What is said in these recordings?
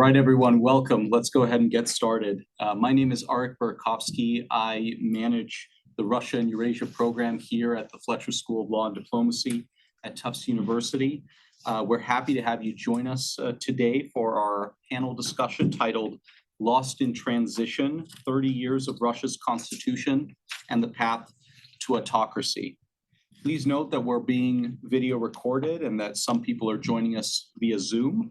right, everyone, welcome. Let's go ahead and get started. My name is Arik Burakovsky. I manage the Russia and Eurasia Program here at the Fletcher School of Law and Diplomacy at Tufts University. We're happy to have you join us today for our panel discussion titled Lost in Transition, 30 Years of Russia's Constitution and the Path to Autocracy. Please note that we're being video recorded and that some people are joining us via Zoom.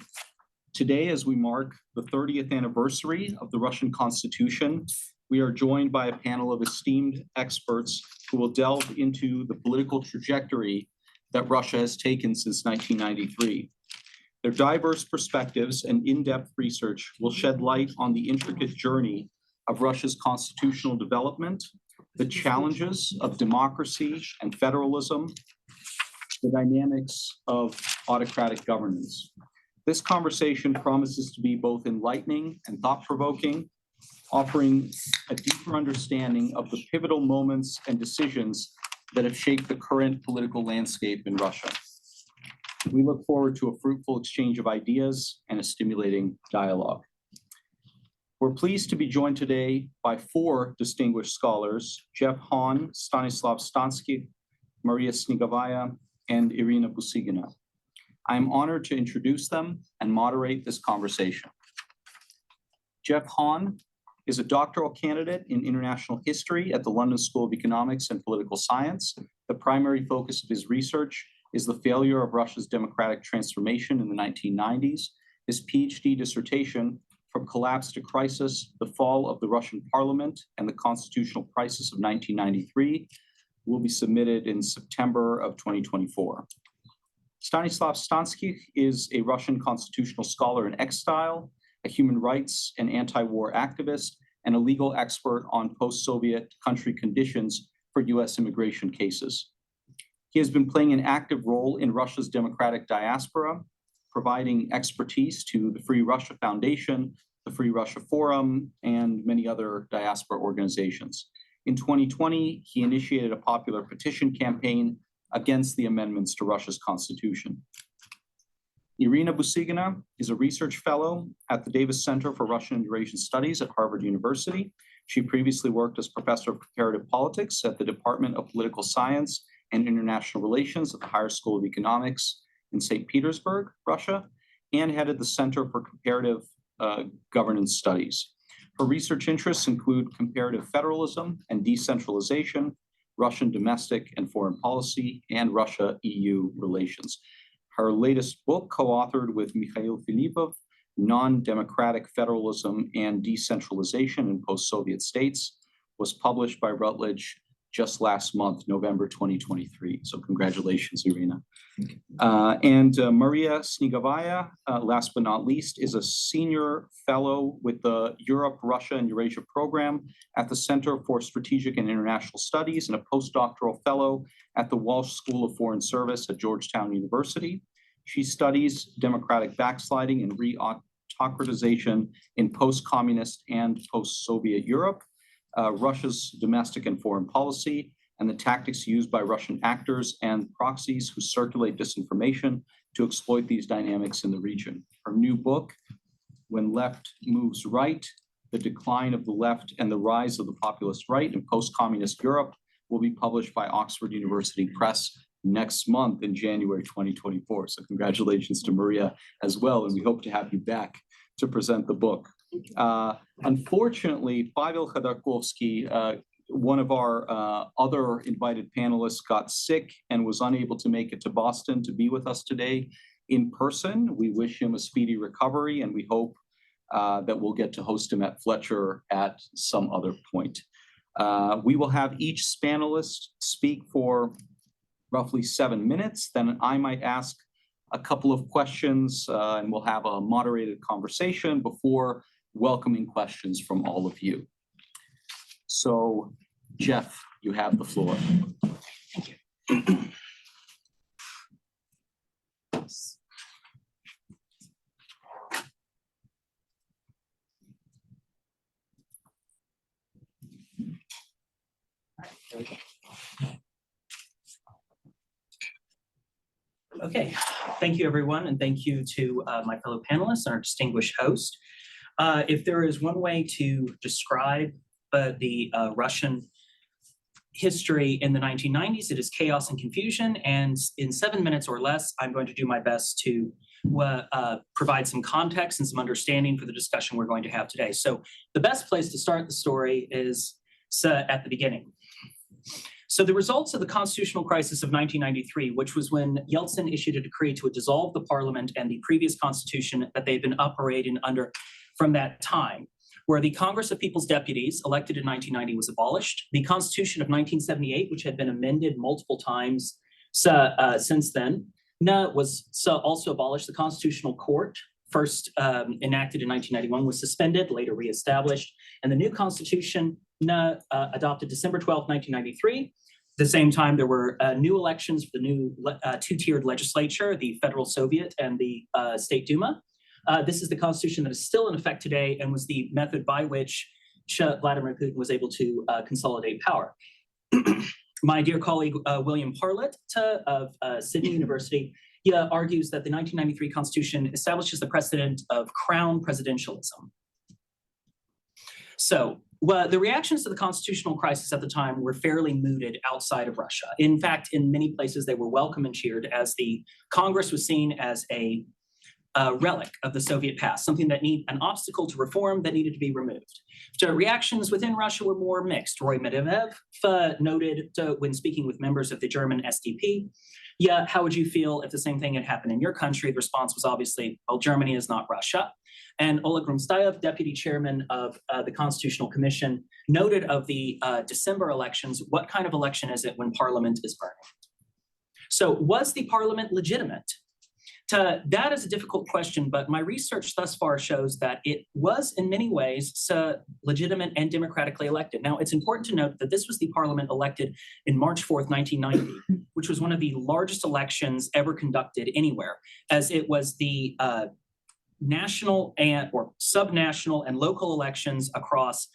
Today, as we mark the 30th anniversary of the Russian Constitution, we are joined by a panel of esteemed experts who will delve into the political trajectory that Russia has taken since 1993. Their diverse perspectives and in-depth research will shed light on the intricate journey of Russia's constitutional development, the challenges of democracy and federalism, the dynamics of autocratic governance. This conversation promises to be both enlightening and thought-provoking, offering a deeper understanding of the pivotal moments and decisions that have shaped the current political landscape in Russia. We look forward to a fruitful exchange of ideas and a stimulating dialogue. We're pleased to be joined today by four distinguished scholars: Jeff Hahn, Stanislav Stansky, Maria Snigovaya, and Irina Busigina. I am honored to introduce them and moderate this conversation. Jeff Hahn is a doctoral candidate in international history at the London School of Economics and Political Science. The primary focus of his research is the failure of Russia's democratic transformation in the 1990s. His PhD dissertation, From Collapse to Crisis, the Fall of the Russian Parliament and the Constitutional Crisis of 1993, will be submitted in September of 2024. Stanislav Stansky is a Russian constitutional scholar in exile, a human rights and anti-war activist, and a legal expert on post-Soviet country conditions for US immigration cases. He has been playing an active role in Russia's democratic diaspora, providing expertise to the Free Russia Foundation, the Free Russia Forum, and many other diaspora organizations. In 2020, he initiated a popular petition campaign against the amendments to Russia's constitution. Irina Busigina is a research fellow at the Davis Center for Russian and Eurasian Studies at Harvard University. She previously worked as professor of comparative politics at the Department of Political Science and International Relations at the Higher School of Economics in St. Petersburg, Russia, and headed the Center for Comparative Governance Studies. Her research interests include comparative federalism and decentralization, Russian domestic and foreign policy, and Russia-EU relations. Her latest book, co-authored with Mikhail Filipov, Non-Democratic Federalism and Decentralization in Post-Soviet States, was published by Routledge just last month, November 2023. So congratulations, Irina. And Maria Snigovaya, last but not least, is a senior fellow with the Europe, Russia, and Eurasia Program at the Center for Strategic and International Studies and a postdoctoral fellow at the Walsh School of Foreign Service at Georgetown University. She studies democratic backsliding and re-autocratization in post-communist and post-Soviet Europe, Russia's domestic and foreign policy, and the tactics used by Russian actors and proxies who circulate disinformation to exploit these dynamics in the region. Her new book, When Left Moves Right, The Decline of the Left and the Rise of the Populist Right in Post-Communist Europe, will be published by Oxford University Press next month in January 2024. So congratulations to Maria as well, and we hope to have you back to present the book. Unfortunately, Pavel Khodorkovsky, one of our other invited panelists, got sick and was unable to make it to Boston to be with us today in person. We wish him a speedy recovery, and we hope that we'll get to host him at Fletcher at some other point. We will have each panelist speak for roughly 7 minutes. Then I might ask a couple of questions, and we'll have a moderated conversation before welcoming questions from all of you. So, Jeff, you have the floor. Thank you. Okay, Thank you, everyone, and thank you to my fellow panelists and our distinguished host. If there is one way to describe the Russian history in the 1990s, it is chaos and confusion. And in 7 minutes or less, I'm going to do my best to provide some context and some understanding for the discussion we're going to have today. So the best place to start the story is at the beginning. So the results of the constitutional crisis of 1993, which was when Yeltsin issued a decree to dissolve the parliament and the previous constitution that they'd been operating under from that time, where the Congress of People's Deputies, elected in 1990, was abolished. The Constitution of 1978, which had been amended multiple times since then, was also abolished. The Constitutional Court, first enacted in 1991, was suspended, later reestablished, and the new Constitution adopted December 12, 1993. At the same time, there were new elections for the new two-tiered legislature, the Federal Soviet and the State Duma. This is the constitution that is still in effect today and was the method by which Vladimir Putin was able to consolidate power. My dear colleague, William Parlett of Sydney University, argues that the 1993 Constitution establishes the precedent of crown presidentialism. So, the reactions to the constitutional crisis at the time were fairly mooted outside of Russia. In fact, in many places, they were welcome and cheered, as the Congress was seen as a relic of the Soviet past, something that needed an obstacle to reform that needed to be removed. So reactions within Russia were more mixed. Roy Medvedev noted when speaking with members of the German SDP, how would you feel if the same thing had happened in your country? The response was obviously, well, Germany is not Russia. And Oleg Rumstayev, deputy chairman of the Constitutional Commission, noted of the December elections, what kind of election is it when parliament is burning? So was the parliament legitimate? That is a difficult question, but my research thus far shows that it was in many ways legitimate and democratically elected. Now, it's important to note that this was the parliament elected in March 4th, 1990, which was one of the largest elections ever conducted anywhere, as it was the national or subnational and local elections across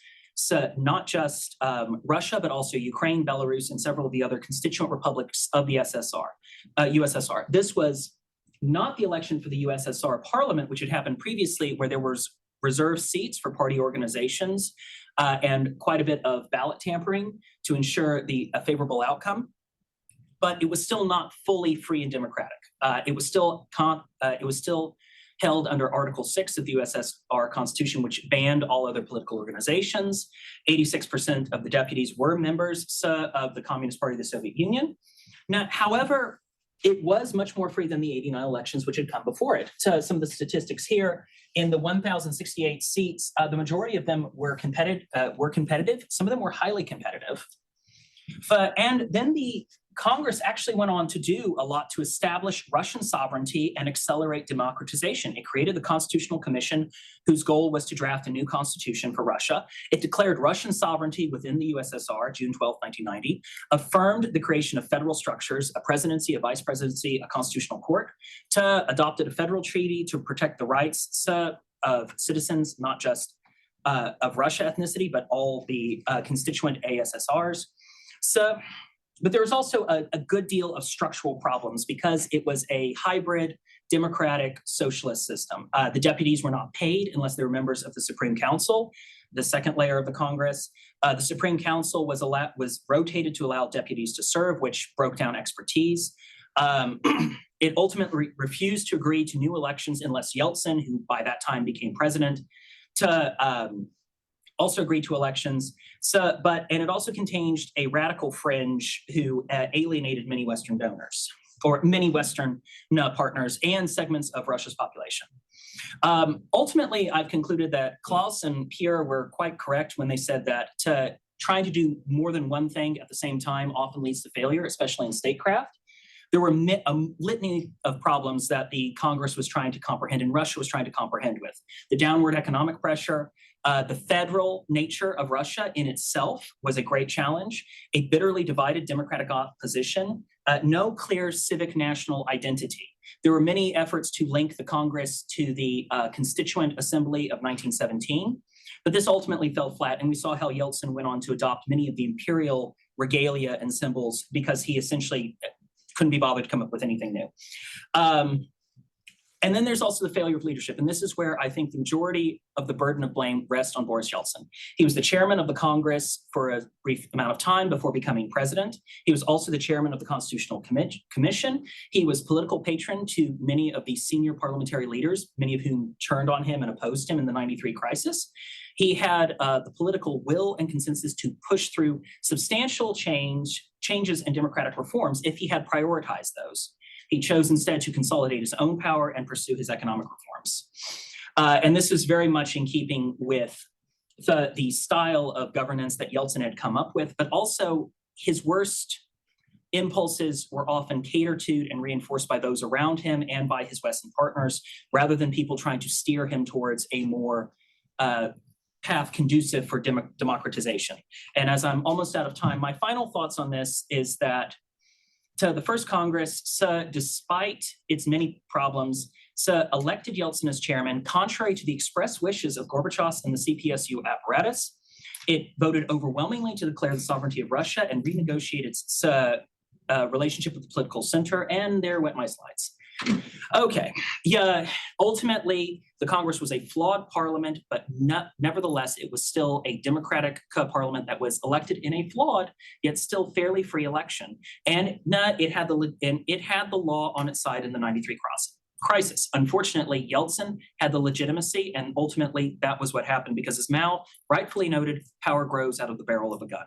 not just Russia, but also Ukraine, Belarus, and several of the other constituent republics of the USSR. This was not the election for the USSR parliament, which had happened previously, where there was reserved seats for party organizations and quite a bit of ballot tampering to ensure a favorable outcome. But it was still not fully free and democratic. It was still held under Article 6 of the USSR Constitution, which banned all other political organizations. 86% of the deputies were members of the Communist Party of the Soviet Union. Now, however, it was much more free than the 89 elections which had come before it. So some of the statistics here, in the 1,068 seats, the majority of them were competitive. Some of them were highly competitive. And then the Congress actually went on to do a lot to establish Russian sovereignty and accelerate democratization. It created the Constitutional Commission, whose goal was to draft a new constitution for Russia. It declared Russian sovereignty within the USSR, June 12, 1990, affirmed the creation of federal structures, a presidency, a vice presidency, a constitutional court, adopted a federal treaty to protect the rights of citizens, not just of Russia ethnicity, but all the constituent ASSRs. But there was also a good deal of structural problems because it was a hybrid democratic socialist system. The deputies were not paid unless they were members of the Supreme Council, the second layer of the Congress. The Supreme Council was rotated to allow deputies to serve, which broke down expertise. It ultimately refused to agree to new elections unless Yeltsin, who by that time became president, also agreed to elections. And it also contained a radical fringe who alienated many Western donors, or many Western partners and segments of Russia's population. Ultimately, I've concluded that Klaus and Pierre were quite correct when they said that trying to do more than one thing at the same time often leads to failure, especially in statecraft. There were a litany of problems that the Congress was trying to comprehend and Russia was trying to comprehend with. The downward economic pressure, the federal nature of Russia in itself was a great challenge, a bitterly divided democratic opposition, no clear civic national identity. There were many efforts to link the Congress to the Constituent Assembly of 1917, but this ultimately fell flat, and we saw how Yeltsin went on to adopt many of the imperial regalia and symbols because he essentially couldn't be bothered to come up with anything new. And then there's also the failure of leadership. And this is where I think the majority of the burden of blame rests on Boris Yeltsin. He was the chairman of the Congress for a brief amount of time before becoming president. He was also the chairman of the Constitutional Commission. He was political patron to many of the senior parliamentary leaders, many of whom turned on him and opposed him in the 93 crisis. He had the political will and consensus to push through substantial changes and democratic reforms if he had prioritized those. He chose instead to consolidate his own power and pursue his economic reforms. And this was very much in keeping with the style of governance that Yeltsin had come up with, but also his worst impulses were often catered to and reinforced by those around him and by his Western partners, rather than people trying to steer him towards a more path conducive for democratization. And as I'm almost out of time, my final thoughts on this is that to the first Congress, despite its many problems, elected Yeltsin as chairman, contrary to the express wishes of Gorbachev and the CPSU apparatus. It voted overwhelmingly to declare the sovereignty of Russia and renegotiate its relationship with the political center, and there went my slides. Okay, yeah, ultimately, the Congress was a flawed parliament, but nevertheless, it was still a democratic parliament that was elected in a flawed, yet still fairly free election. And it had the law on its side in the 93 crisis. Unfortunately, Yeltsin had the legitimacy, and ultimately that was what happened because, as Mao rightfully noted, power grows out of the barrel of a gun.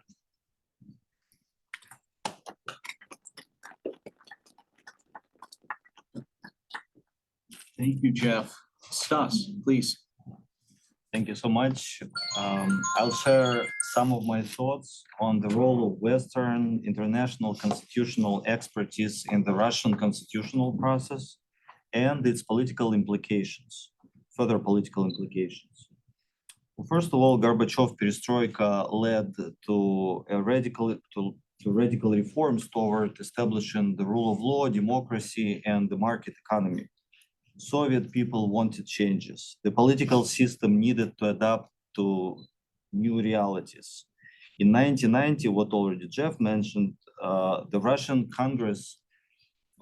Thank you, Jeff. Stas, please. Thank you so much. I'll share some of my thoughts on the role of Western international constitutional expertise in the Russian constitutional process and its political implications, further political implications. Well, first of all, Gorbachev perestroika led to radical reforms toward establishing the rule of law, democracy, and the market economy. Soviet people wanted changes. The political system needed to adapt to new realities. In 1990, what already Jeff mentioned, the Russian Congress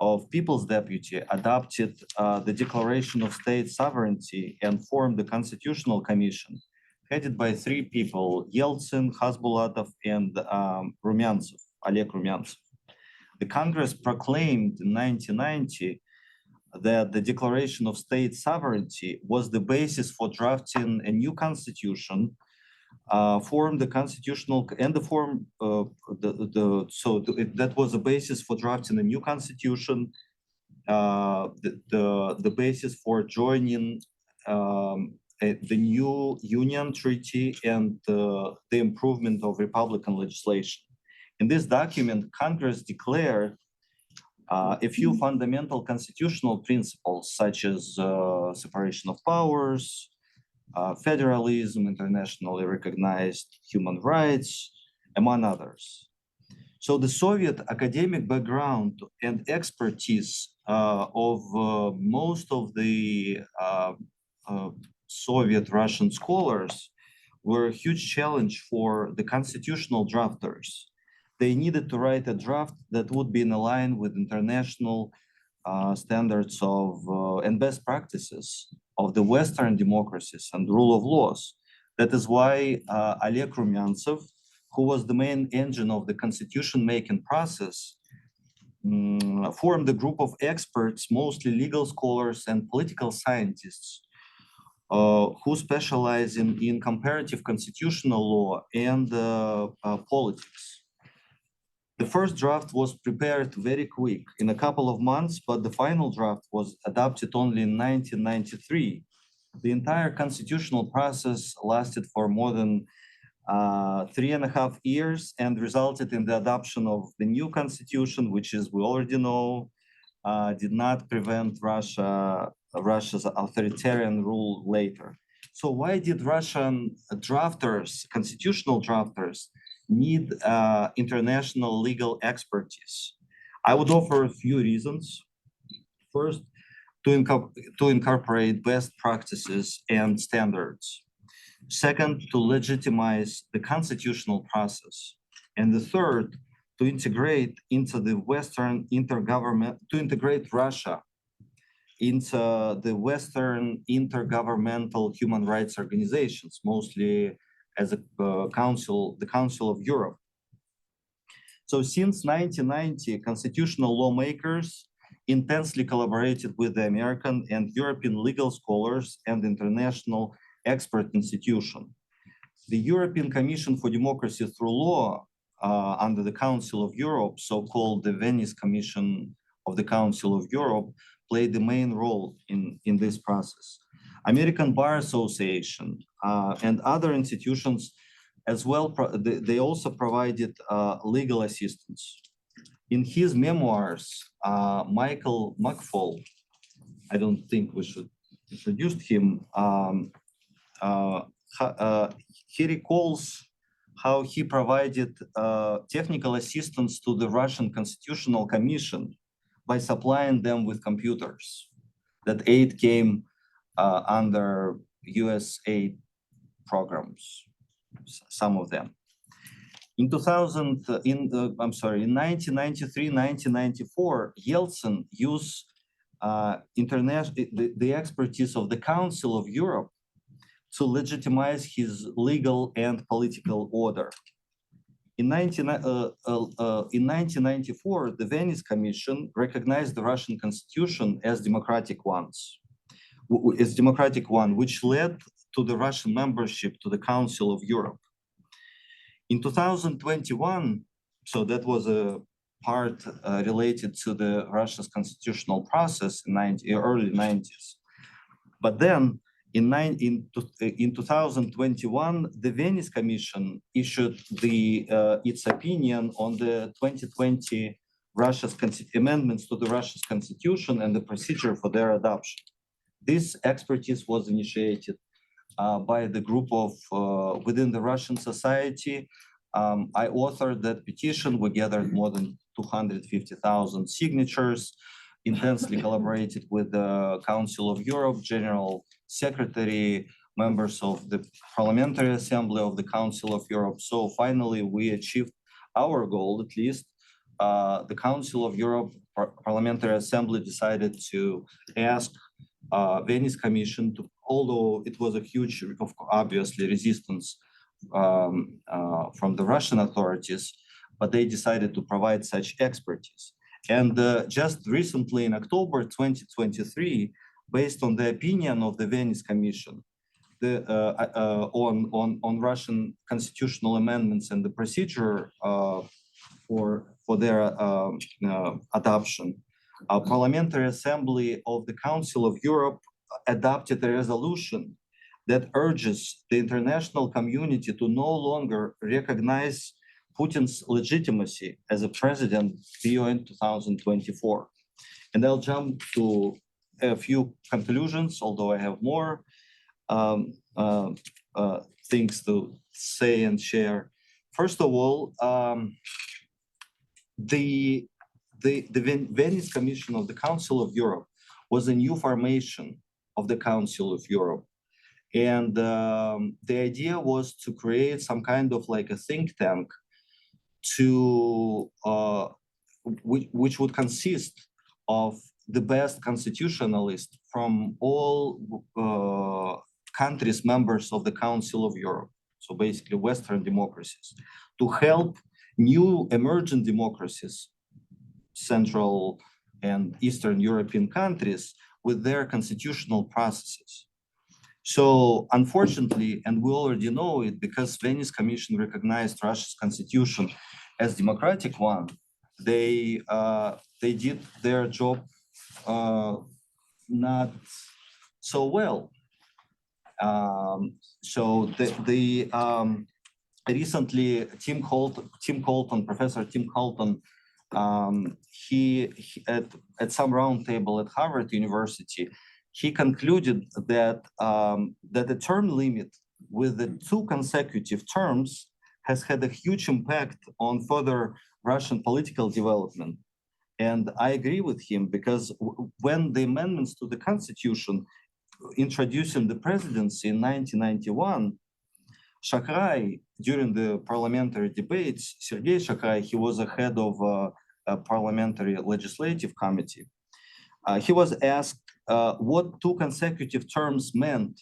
of People's Deputy adopted the Declaration of State Sovereignty and formed the Constitutional Commission, headed by three people, Yeltsin, Khasbulatov, and Oleg Rumyantsev. The Congress proclaimed in 1990 that the Declaration of State Sovereignty was the basis for drafting a new constitution, formed the constitutional and the form that was the basis for drafting a new constitution, the basis for joining the new Union Treaty and the improvement of Republican legislation. In this document, Congress declared a few fundamental constitutional principles, such as separation of powers, federalism, internationally recognized human rights, among others. So the Soviet academic background and expertise of most of the Soviet Russian scholars were a huge challenge for the constitutional drafters. They needed to write a draft that would be in line with international standards of and best practices of the Western democracies and rule of laws. That is why Oleg Rumyantsev, who was the main engine of the constitution-making process, formed a group of experts, mostly legal scholars and political scientists, who specialize in comparative constitutional law and politics. The first draft was prepared very quick, in a couple of months, but the final draft was adopted only in 1993. The entire constitutional process lasted for more than 3.5 years and resulted in the adoption of the new constitution, which, as we already know, did not prevent Russia's authoritarian rule later. So why did Russian drafters, constitutional drafters, need international legal expertise? I would offer a few reasons. First, to incorporate best practices and standards. Second, to legitimize the constitutional process. And the third, to integrate into the Western intergovernment, to integrate Russia into the Western intergovernmental human rights organizations, mostly as a the Council of Europe. So since 1990, constitutional lawmakers intensely collaborated with the American and European legal scholars and international expert institution. The European Commission for Democracy through Law under the Council of Europe, so-called the Venice Commission of the Council of Europe, played the main role in this process. American Bar Association and other institutions as well, they also provided legal assistance. In his memoirs, Michael McFall, I don't think we should introduce him, he recalls how he provided technical assistance to the Russian Constitutional Commission by supplying them with computers. That aid came under US aid programs, some of them. In 1993, 1994, Yeltsin used the expertise of the Council of Europe to legitimize his legal and political order. In 1994, the Venice Commission recognized the Russian constitution as democratic one, which led to the Russian membership to the Council of Europe. In 2021, so that was a part related to the Russia's constitutional process in early 90s. But then in 2021, the Venice Commission issued its opinion on the 2020 amendments to the Russia's constitution and the procedure for their adoption. This expertise was initiated by the group of within the Russian society. I authored that petition. We gathered more than 250,000 signatures, intensely collaborated with the Council of Europe, General Secretary, members of the Parliamentary Assembly of the Council of Europe. So finally, we achieved our goal, at least. The Council of Europe Parliamentary Assembly decided to ask Venice Commission to, although it was a huge, obviously, resistance from the Russian authorities, but they decided to provide such expertise. And just recently in October 2023, based on the opinion of the Venice Commission on Russian constitutional amendments and the procedure for their adoption, our Parliamentary Assembly of the Council of Europe adopted a resolution that urges the international community to no longer recognize Putin's legitimacy as a president beyond 2024. And I'll jump to a few conclusions, although I have more things to say and share. First of all, the Venice Commission of the Council of Europe was a new formation of the Council of Europe. And the idea was to create some kind of like a think tank which would consist of the best constitutionalists from all countries members of the Council of Europe, so basically Western democracies, to help new emerging democracies, Central and Eastern European countries, with their constitutional processes. So unfortunately, and we already know it, because Venice Commission recognized Russia's constitution as democratic one, they did their job not so well. So recently, Professor Tim Colton, he at some roundtable at Harvard University, he concluded that that the term limit with the 2 consecutive terms has had a huge impact on further Russian political development. And I agree with him, because when the amendments to the constitution introducing the presidency in 1991, Shakrai, during the parliamentary debates, Sergei Shakrai, he was a head of a parliamentary legislative committee. He was asked what 2 consecutive terms meant.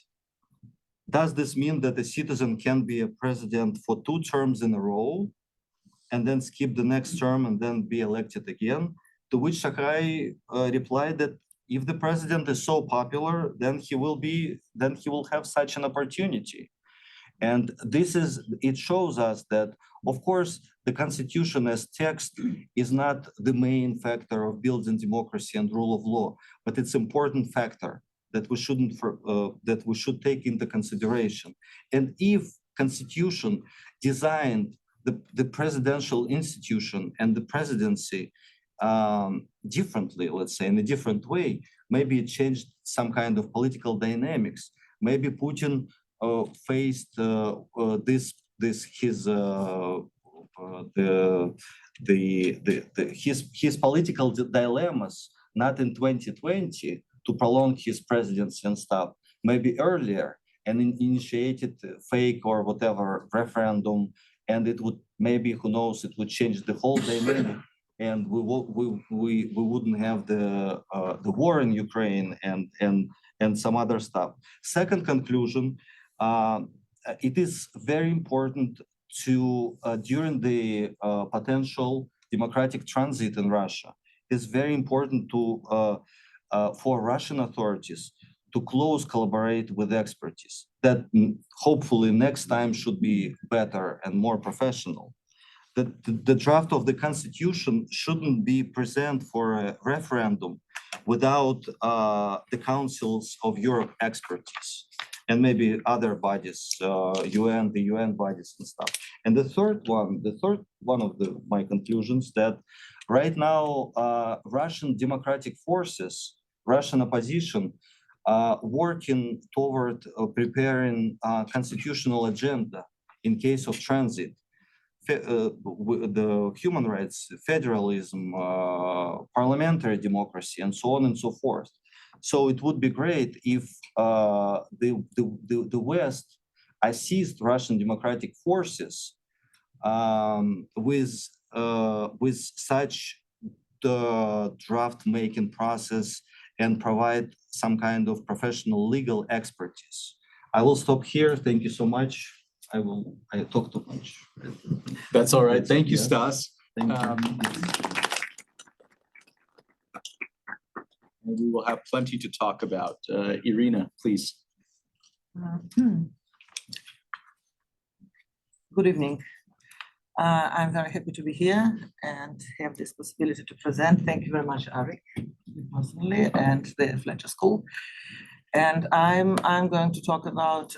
Does this mean that a citizen can be a president for 2 terms in a row and then skip the next term and then be elected again? To which Sakai replied that if the president is so popular, then he will have such an opportunity. And it shows us that, of course, the constitution as text is not the main factor of building democracy and rule of law, but it's an important factor that we should take into consideration. And if constitution designed the presidential institution and the presidency differently, let's say in a different way, maybe it changed some kind of political dynamics. Maybe Putin faced his political dilemmas not in 2020 to prolong his presidency and stuff, maybe earlier, and initiated fake or whatever referendum, and it would maybe, who knows, it would change the whole dynamic, and we wouldn't have the war in Ukraine and some other stuff. Second conclusion, it is very important to during the potential democratic transit in Russia, it's very important to for Russian authorities to close collaborate with expertise that hopefully next time should be better and more professional. The draft of the constitution shouldn't be present for a referendum without the councils of Europe expertise and maybe other bodies, the UN bodies and stuff. And the third one of my conclusions that right now Russian democratic forces, Russian opposition, working toward preparing a constitutional agenda in case of transit, the human rights, federalism, parliamentary democracy, and so on and so forth. So it would be great if the West assist Russian democratic forces with such the draft making process and provide some kind of professional legal expertise. I will stop here. Thank you so much. I talk too much. That's all right. Thank you, Stas. Thank you. And we will have plenty to talk about. Irina, please. Good evening. I'm very happy to be here and have this possibility to present. Thank you very much, Arik, personally, and the Fletcher School. And I'm going to talk about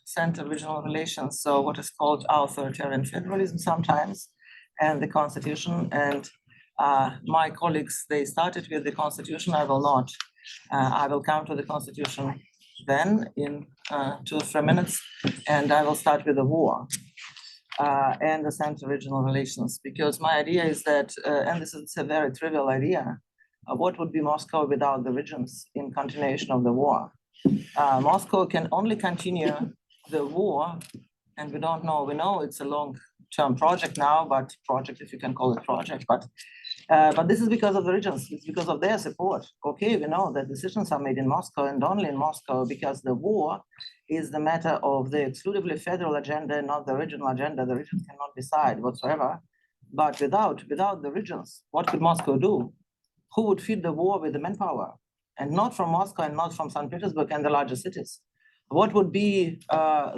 center-regional relations, so what is called authoritarian federalism sometimes, and the constitution. And my colleagues, they started with the constitution. I will not. I will come to the constitution then in 2 or 3 minutes, and I will start with the war. And the center-regional relations, because my idea is that, and this is a very trivial idea, what would be Moscow without the regions in continuation of the war? Moscow can only continue the war, and we don't know, we know it's a long-term project now, but project, if you can call it project, but this is because of the regions, it's because of their support. Okay, we know that decisions are made in Moscow and only in Moscow because the war is the matter of the exclusively federal agenda, not the regional agenda. The regions cannot decide whatsoever. But without the regions, what could Moscow do? Who would feed the war with the manpower? And not from Moscow and not from St. Petersburg and the larger cities. What would be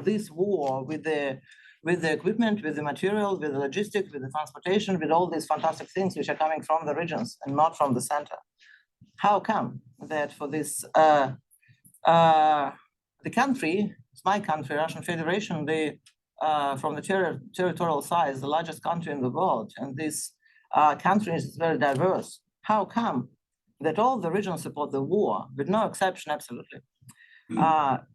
this war with the equipment, with the material, with the logistics, with the transportation, with all these fantastic things which are coming from the regions and not from the center? How come that for this, the country, it's my country, Russian Federation, from the territorial size, the largest country in the world, and this country is very diverse. How come that all the regions support the war, with no exception, absolutely?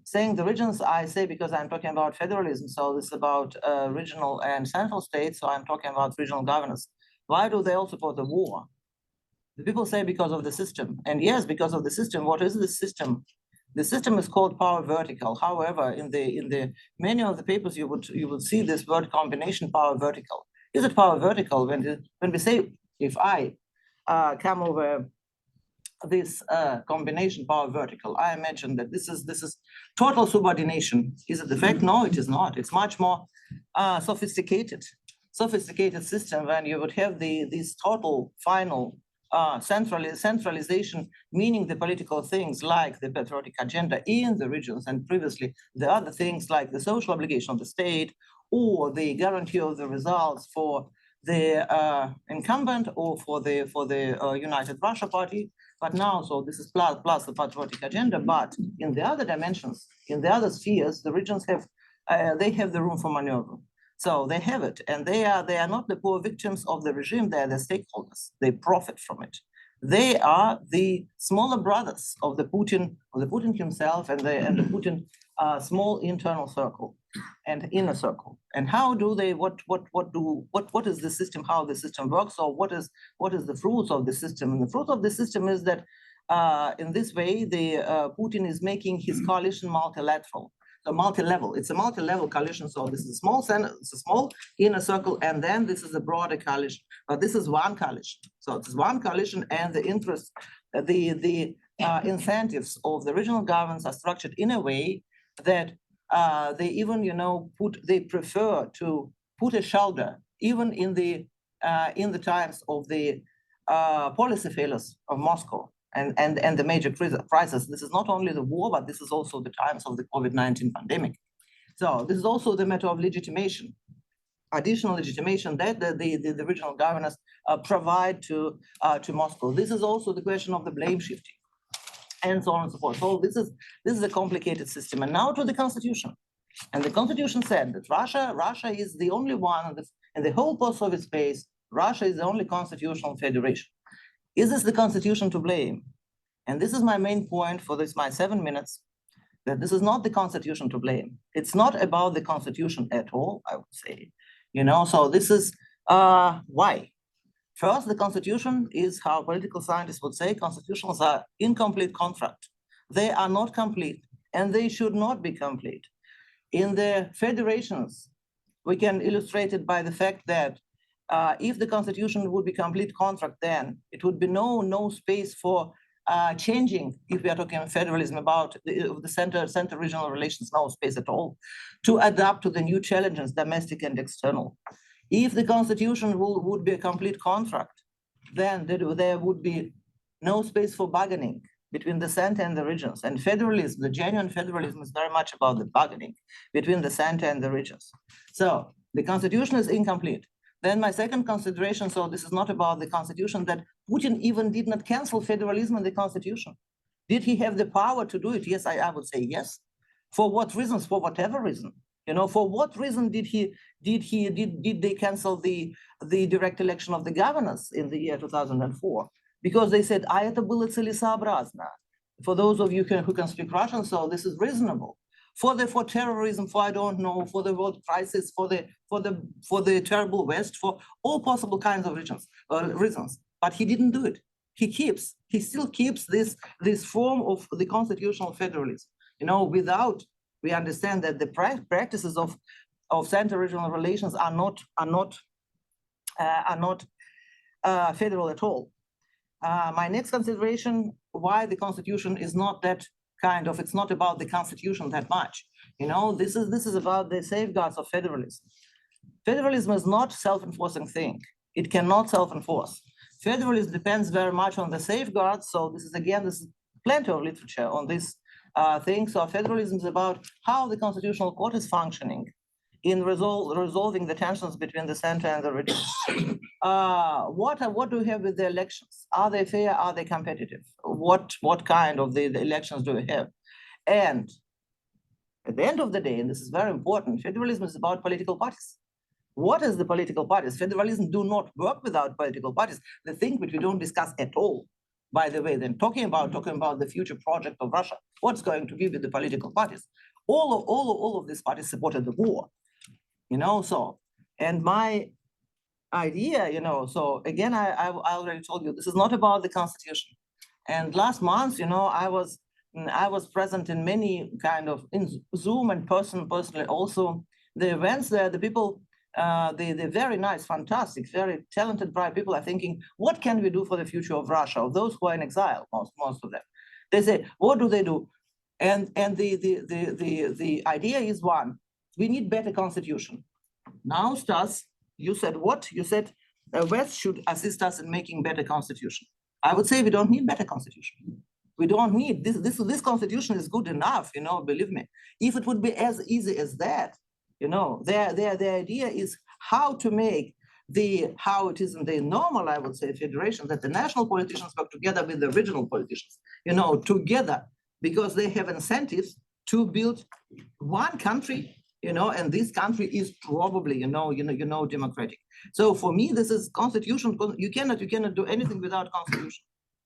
Saying the regions, I say because I'm talking about federalism, so this is about regional and central states, so I'm talking about regional governance. Why do they all support the war? The people say because of the system, and yes, because of the system. What is the system? The system is called power vertical. However, in the many of the papers, you would see this word combination, power vertical. Is it power vertical when we say, if I come over this combination power vertical, I imagine that this is total subordination. Is it the fact? No, it is not. It's much more sophisticated system when you would have this total final centralization, meaning the political things like the patriotic agenda in the regions, and previously the other things like the social obligation of the state or the guarantee of the results for the incumbent or for the United Russia Party. But now, so this is plus the patriotic agenda. But in the other dimensions, in the other spheres, the regions have they have the room for maneuver. So they have it, and they are not the poor victims of the regime. They are the stakeholders. They profit from it. They are the smaller brothers of the Putin himself, and the Putin small internal circle and inner circle. And how do they? What is the system? How the system works? Or what is the fruits of the system? And the fruit of the system is that in this way, the Putin is making his coalition multilateral. So multi-level. It's a multi-level coalition. So this is a small it's a small inner circle, and then this is a broader coalition. But this is one coalition. So it's one coalition, and the interests, the incentives of the regional governments are structured in a way that they even, they prefer to put a shoulder even in the times of the policy failures of Moscow. And the major crisis. This is not only the war, but this is also the times of the COVID-19 pandemic. So this is also the matter of legitimation, additional legitimation that the regional governors provide to Moscow. This is also the question of the blame shifting, and so on and so forth. So this is a complicated system. And now to the constitution. And the constitution said that Russia is the only one in the whole post-Soviet space. Russia is the only constitutional federation. Is this the constitution to blame? And this is my main point for my 7 minutes, that this is not the constitution to blame. It's not about the constitution at all, I would say. So this is why. First, the constitution is, how political scientists would say, constitutions are incomplete contract. They are not complete, and they should not be complete. In the federations, we can illustrate it by the fact that if the constitution would be complete contract, then it would be no space for changing, if we are talking federalism about the center regional relations, no space at all to adapt to the new challenges, domestic and external. If the constitution would be a complete contract, then there would be no space for bargaining between the center and the regions. And federalism, the genuine federalism, is very much about the bargaining between the center and the regions. So the constitution is incomplete. Then my second consideration, so this is not about the constitution, that Putin even did not cancel federalism in the constitution. Did he have the power to do it? Yes, I would say yes. For what reasons? For whatever reason. For what reason did they cancel the direct election of the governors in the year 2004? Because they said, "А это было целесообразно." For those of you who can speak Russian, so this is reasonable. For terrorism, for I don't know, for the world crisis, for the terrible West, for all possible kinds of reasons. But he didn't do it. He still keeps this form of the constitutional federalism. Without, we understand that the practices of center regional relations are not federal at all. My next consideration, why the constitution is not that kind of, it's not about the constitution that much. This is about the safeguards of federalism. Federalism is not self-enforcing thing. It cannot self-enforce. Federalism depends very much on the safeguards. So this is plenty of literature on this thing. So federalism is about how the constitutional court is functioning in resolving the tensions between the center and the region. What do we have with the elections? Are they fair? Are they competitive? What kind of the elections do we have? And at the end of the day, and this is very important, federalism is about political parties. What is the political parties? Federalism do not work without political parties. The thing which we don't discuss at all, by the way, then talking about the future project of Russia, what's going to be with the political parties? All of these parties supported the war. So, and my idea, so again, I already told you, this is not about the constitution. And last month, I was present in many kind of in Zoom and personally also the events there, the people the very nice, fantastic, very talented, bright people are thinking, what can we do for the future of Russia, of those who are in exile, most of them. They say, what do they do? And the idea is one, we need better constitution. Now, Stas, you said what? You said West should assist us in making better constitution. I would say we don't need better constitution. We don't need this constitution is good enough, believe me. If it would be as easy as that, the idea is how to make how it is in the normal, I would say, federation, that the national politicians work together with the regional politicians, together, because they have incentives to build one country, and this country is probably, democratic. So for me, this is constitution. You cannot do anything without constitution.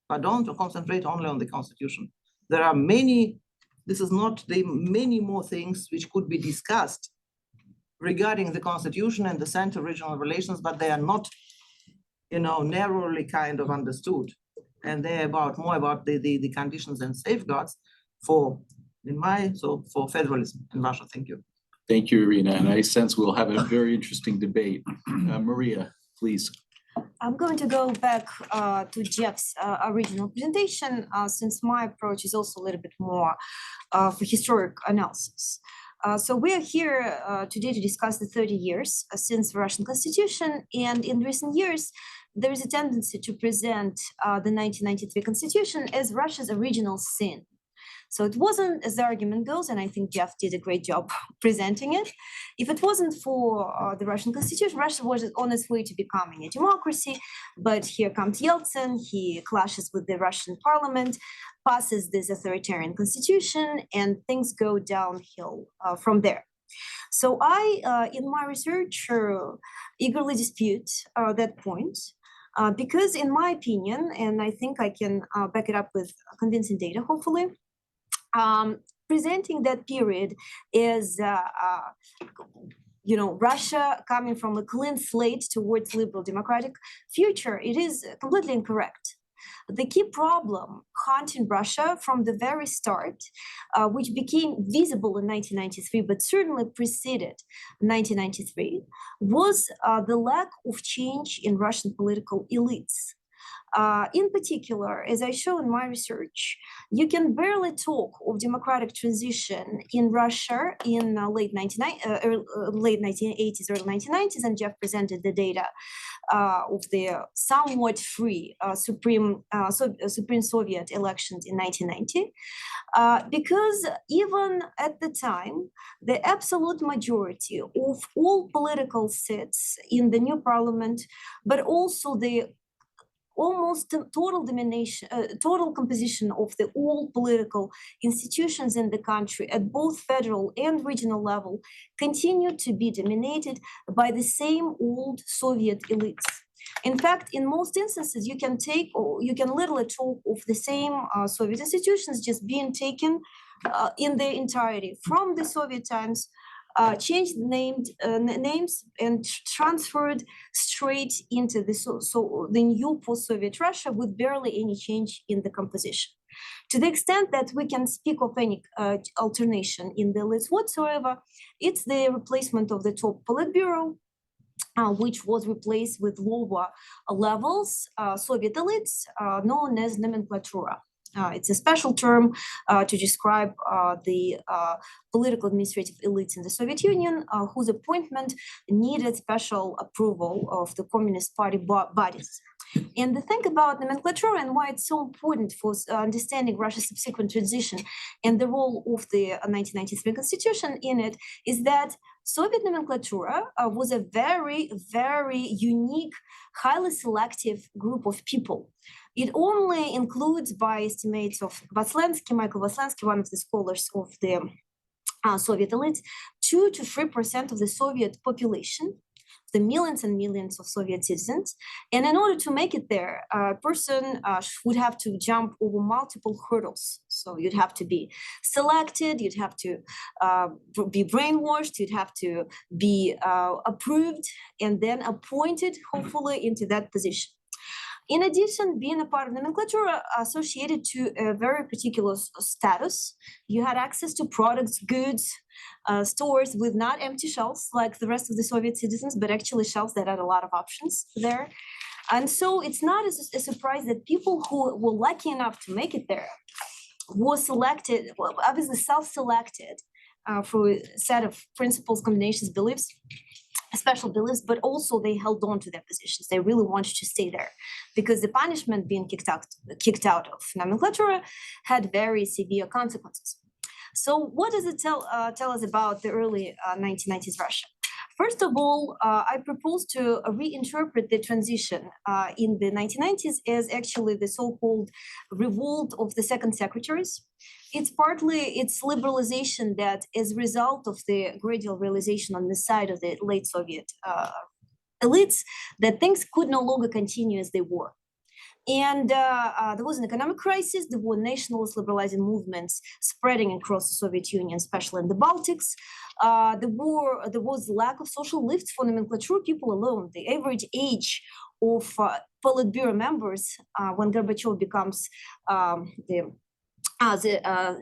But don't concentrate only on the constitution. There are many, this is not the many more things which could be discussed regarding the constitution and the center-regional relations, but they are not, narrowly kind of understood. And they're more about the conditions and safeguards for federalism in Russia. Thank you. Thank you, Irina. And I sense we'll have a very interesting debate. Maria, please. I'm going to go back to Jeff's original presentation, since my approach is also a little bit more for historic analysis. So we are here today to discuss the 30 years since the Russian Constitution, and in recent years, there is a tendency to present the 1993 Constitution as Russia's original sin. So it wasn't, as the argument goes, and I think Jeff did a great job presenting it. If it wasn't for the Russian Constitution, Russia was on its way to becoming a democracy. But here comes Yeltsin, he clashes with the Russian parliament, passes this authoritarian constitution, and things go downhill from there. So I, in my research, eagerly dispute that point. Because in my opinion, and I think I can back it up with convincing data, hopefully, presenting that period is, Russia coming from a clean slate towards liberal democratic future, it is completely incorrect. The key problem haunting Russia from the very start, which became visible in 1993, but certainly preceded 1993, was the lack of change in Russian political elites. In particular, as I show in my research, you can barely talk of democratic transition in Russia in late 1980s, early 1990s, and Jeff presented the data of the somewhat free Supreme Soviet elections in 1990, because even at the time, the absolute majority of all political seats in the new parliament, but also the almost total domination, total composition of the all political institutions in the country at both federal and regional level continued to be dominated by the same old Soviet elites. In fact, in most instances, you can literally talk of the same Soviet institutions just being taken in their entirety from the Soviet times, changed names and transferred straight into the new post-Soviet Russia with barely any change in the composition. To the extent that we can speak of any alternation in the elites whatsoever, it's the replacement of the top Politburo, which was replaced with lower levels Soviet elites known as nomenklatura. It's a special term to describe the political administrative elites in the Soviet Union, whose appointment needed special approval of the Communist Party bodies. And the thing about nomenclature and why it's so important for understanding Russia's subsequent transition and the role of the 1993 constitution in it is that Soviet nomenclatura was a very, very unique, highly selective group of people. It only includes, by estimates of Michael Vaslensky, one of the scholars of the Soviet elites, 2 to 3% of the Soviet population, the millions and millions of Soviet citizens. And in order to make it there, a person would have to jump over multiple hurdles. So you'd have to be selected, you'd have to be brainwashed, you'd have to be approved, and then appointed, hopefully, into that position. In addition, being a part of nomenklatura associated to a very particular status. You had access to products, goods, stores with not empty shelves like the rest of the Soviet citizens, but actually shelves that had a lot of options there. And so it's not a surprise that people who were lucky enough to make it there were selected, well, obviously self-selected for a set of principles, combinations, beliefs, special beliefs, but also they held on to their positions. They really wanted to stay there because the punishment being kicked out of nomenklatura had very severe consequences. So what does it tell us about the early 1990s Russia? First of all, I propose to reinterpret the transition in the 1990s as actually the so-called revolt of the second secretaries. It's partly its liberalization that is a result of the gradual realization on the side of the late Soviet elites that things could no longer continue as they were. And there was an economic crisis. There were nationalist liberalizing movements spreading across the Soviet Union, especially in the Baltics. There was lack of social lifts for nomenklatura people alone. The average age of Politburo members when Gorbachev becomes the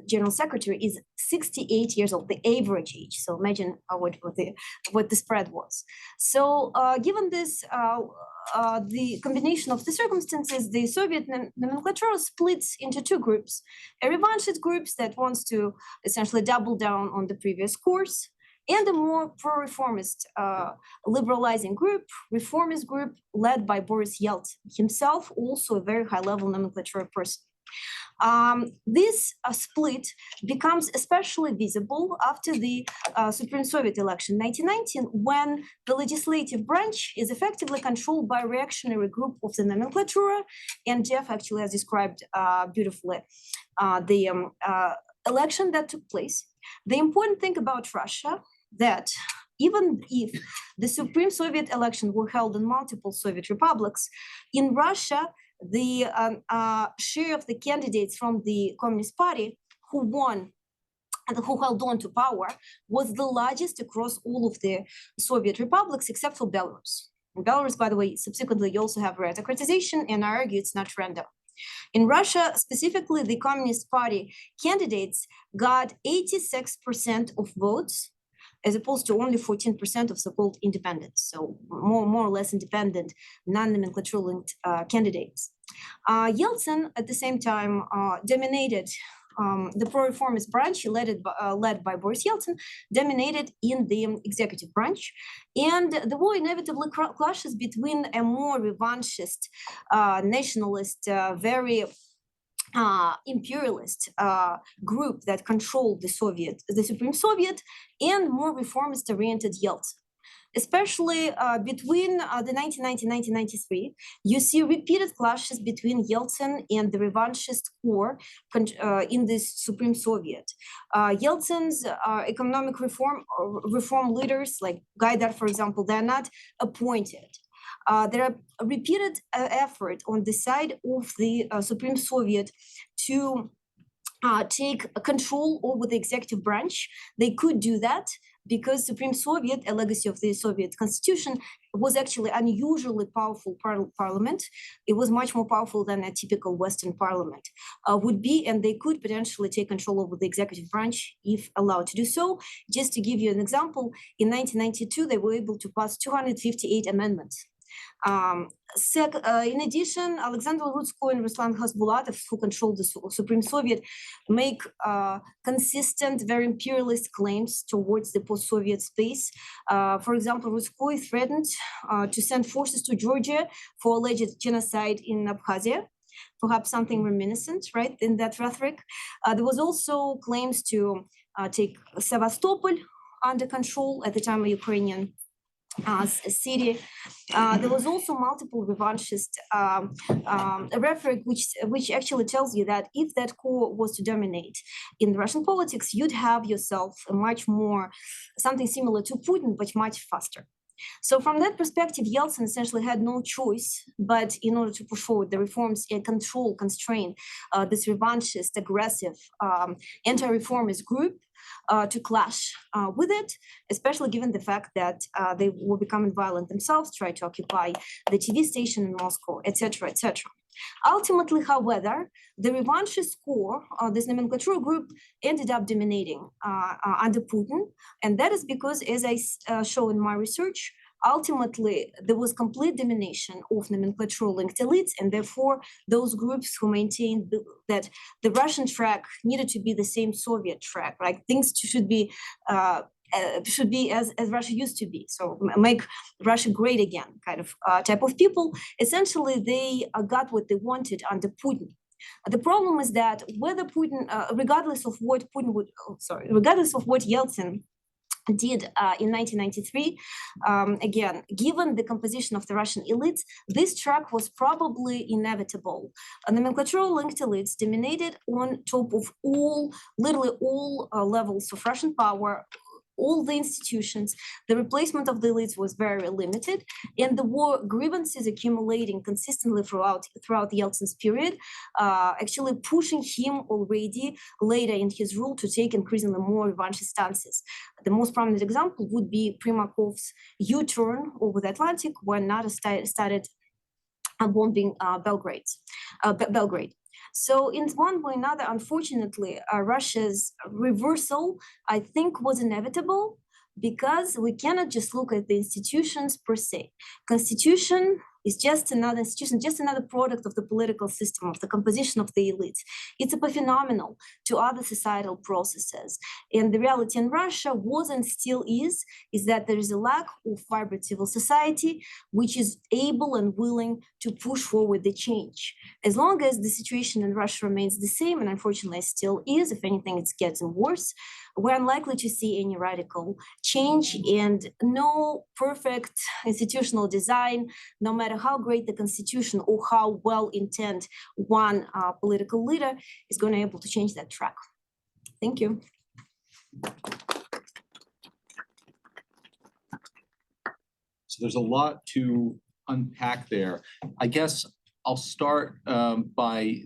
general secretary is 68 years old, the average age. So imagine what the spread was. So given this, the combination of the circumstances, the Soviet nomenklatura splits into two groups: a revanchist groups that wants to essentially double down on the previous course, and a more pro-reformist liberalizing group, reformist group led by Boris Yeltsin, himself also a very high-level nomenklatura person. This split becomes especially visible after the Supreme Soviet election in 1919, when the legislative branch is effectively controlled by a reactionary group of the nomenklatura, and Jeff actually has described beautifully the election that took place. The important thing about Russia that even if the Supreme Soviet election were held in multiple Soviet republics, in Russia, the share of the candidates from the Communist Party who won and who held on to power was the largest across all of the Soviet republics except for Belarus. In Belarus, by the way, subsequently you also have re-autocratization, and I argue it's not random. In Russia, specifically, the Communist Party candidates got 86% of votes, as opposed to only 14% of so-called independents, so more or less independent, non-nomenklatura linked candidates. Yeltsin, at the same time, dominated the pro-reformist branch, led by Boris Yeltsin, dominated in the executive branch. And there were inevitably clashes between a more revanchist, nationalist, very imperialist group that controlled the Supreme Soviet, and more reformist-oriented Yeltsin. Especially between the 1990 and 1993, you see repeated clashes between Yeltsin and the revanchist core in the Supreme Soviet. Yeltsin's economic reform leaders, like Gaidar, for example, they're not appointed. There are repeated effort on the side of the Supreme Soviet to take control over the executive branch. They could do that because Supreme Soviet, a legacy of the Soviet constitution, was actually unusually powerful parliament. It was much more powerful than a typical Western parliament would be, and they could potentially take control over the executive branch if allowed to do so. Just to give you an example, in 1992, they were able to pass 258 amendments. In addition, Alexander Rudskoy and Ruslan Khasbulatov, who controlled the Supreme Soviet, make consistent, very imperialist claims towards the post-Soviet space. For example, Rudskoy threatened to send forces to Georgia for alleged genocide in Abkhazia, perhaps something reminiscent, right, in that rhetoric. There was also claims to take Sevastopol under control at the time of Ukrainian city. There was also multiple revanchist rhetoric, which actually tells you that if that core was to dominate in Russian politics, you'd have yourself a much more, something similar to Putin, but much faster. So from that perspective, Yeltsin essentially had no choice, but in order to push forward the reforms and constrain this revanchist, aggressive, anti-reformist group, to clash with it, especially given the fact that they were becoming violent themselves, tried to occupy the TV station in Moscow, etc., etc. Ultimately, however, the revanchist core, this nomenklatura group, ended up dominating under Putin. And that is because, as I show in my research, ultimately there was complete domination of nomenclature-linked elites, and therefore those groups who maintained that the Russian track needed to be the same Soviet track, like things should be as Russia used to be. So make Russia great again, kind of type of people. Essentially, they got what they wanted under Putin. The problem is that whether Putin, regardless of what Yeltsin did in 1993, again, given the composition of the Russian elites, this track was probably inevitable. Nomenclature-linked elites dominated on top of literally all levels of Russian power, all the institutions. The replacement of the elites was very limited, and there were grievances accumulating consistently throughout Yeltsin's period, actually pushing him already later in his rule to take increasingly more revanchist stances. The most prominent example would be Primakov's U-turn over the Atlantic when NATO started bombing Belgrade. So in one way or another, unfortunately, Russia's reversal, I think, was inevitable because we cannot just look at the institutions per se. Constitution is just another institution, just another product of the political system, of the composition of the elites. It's epiphenomenal to other societal processes. And the reality in Russia was and still is that there is a lack of vibrant civil society, which is able and willing to push forward the change. As long as the situation in Russia remains the same, and unfortunately still is, if anything, it's getting worse, we're unlikely to see any radical change, and no perfect institutional design, no matter how great the constitution or how well intent one political leader, is going to be able to change that track. Thank you. So there's a lot to unpack there. I guess I'll start by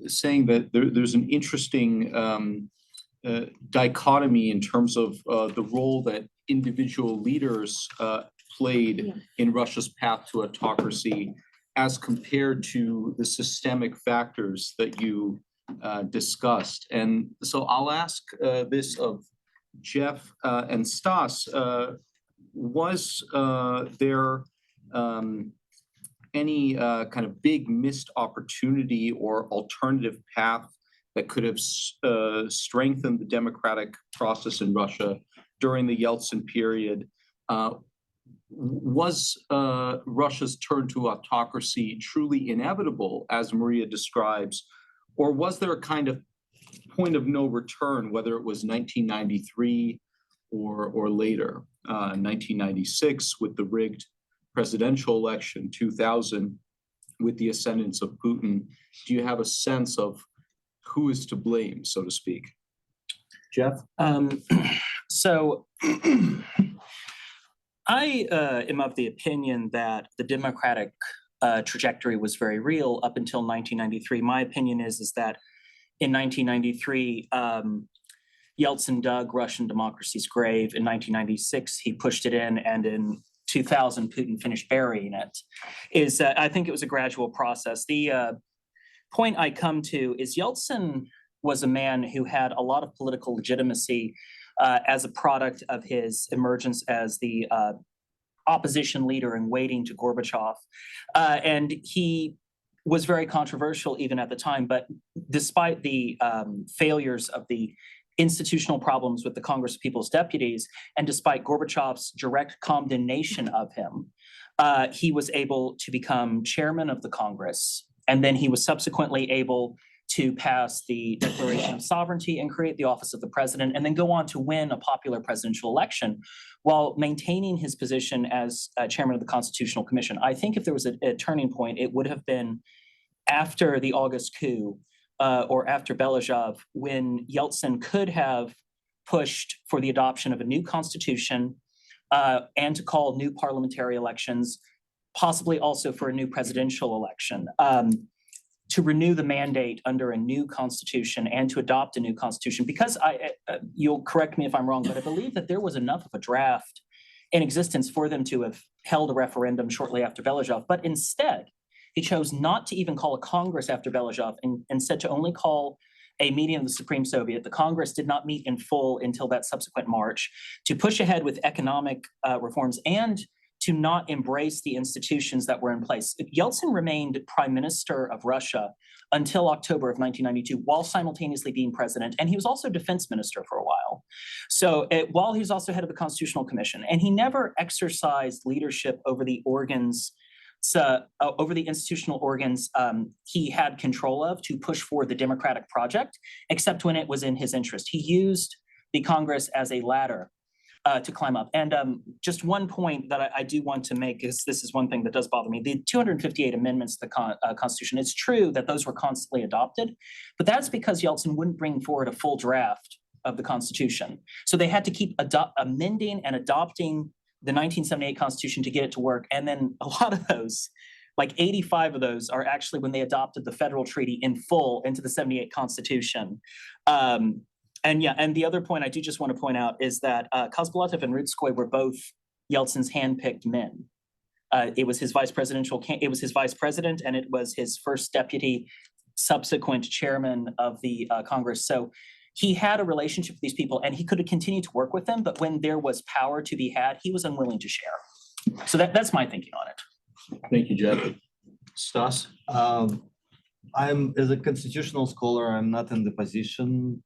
saying that there's an interesting dichotomy in terms of the role that individual leaders played in Russia's path to autocracy as compared to the systemic factors that you discussed. And so I'll ask this of Jeff and Stas. Was there any kind of big missed opportunity or alternative path that could have strengthened the democratic process in Russia during the Yeltsin period? Was Russia's turn to autocracy truly inevitable, as Maria describes, or was there a kind of point of no return, whether it was 1993 or later, 1996 with the rigged presidential election, 2000 with the ascendance of Putin? Do you have a sense of who is to blame, so to speak? Jeff? So I am of the opinion that the democratic trajectory was very real up until 1993. My opinion is that in 1993, Yeltsin dug Russian democracy's grave. In 1996, he pushed it in, and in 2000, Putin finished burying it. I think it was a gradual process. The point I come to is Yeltsin was a man who had a lot of political legitimacy as a product of his emergence as the opposition leader in waiting to Gorbachev. And he was very controversial even at the time, but despite the failures of the institutional problems with the Congress of People's Deputies, and despite Gorbachev's direct condemnation of him, he was able to become chairman of the Congress. And then he was subsequently able to pass the Declaration of Sovereignty and create the office of the president, and then go on to win a popular presidential election while maintaining his position as chairman of the Constitutional Commission. I think if there was a turning point, it would have been after the August coup or after Belazov, when Yeltsin could have pushed for the adoption of a new constitution and to call new parliamentary elections, possibly also for a new presidential election. to renew the mandate under a new constitution and to adopt a new constitution, because you'll correct me if I'm wrong, but I believe that there was enough of a draft in existence for them to have held a referendum shortly after Belizhov. But instead, he chose not to even call a Congress after Belizhov and instead to only call a meeting of the Supreme Soviet. The Congress did not meet in full until that subsequent March, to push ahead with economic reforms and to not embrace the institutions that were in place. Yeltsin remained prime minister of Russia until October of 1992, while simultaneously being president. And he was also defense minister for a while. So while he was also head of the Constitutional Commission, and he never exercised leadership over the organs, over the institutional organs he had control of to push forward the democratic project, except when it was in his interest. He used the Congress as a ladder to climb up. And just one point that I do want to make is, this is one thing that does bother me. The 258 amendments to the Constitution, it's true that those were constantly adopted, but that's because Yeltsin wouldn't bring forward a full draft of the Constitution. So they had to keep amending and adopting the 1978 Constitution to get it to work. And then a lot of those, like 85 of those, are actually when they adopted the federal treaty in full into the 78 Constitution. And the other point I do just want to point out is that Kozbolatov and Rudskoy were both Yeltsin's handpicked men. It was his vice president, and it was his first deputy, subsequent chairman of the Congress. So he had a relationship with these people, and he could have continued to work with them. But when there was power to be had, he was unwilling to share. So that's my thinking on it. Thank you, Jeff. Stas? As a constitutional scholar, I'm not in the position.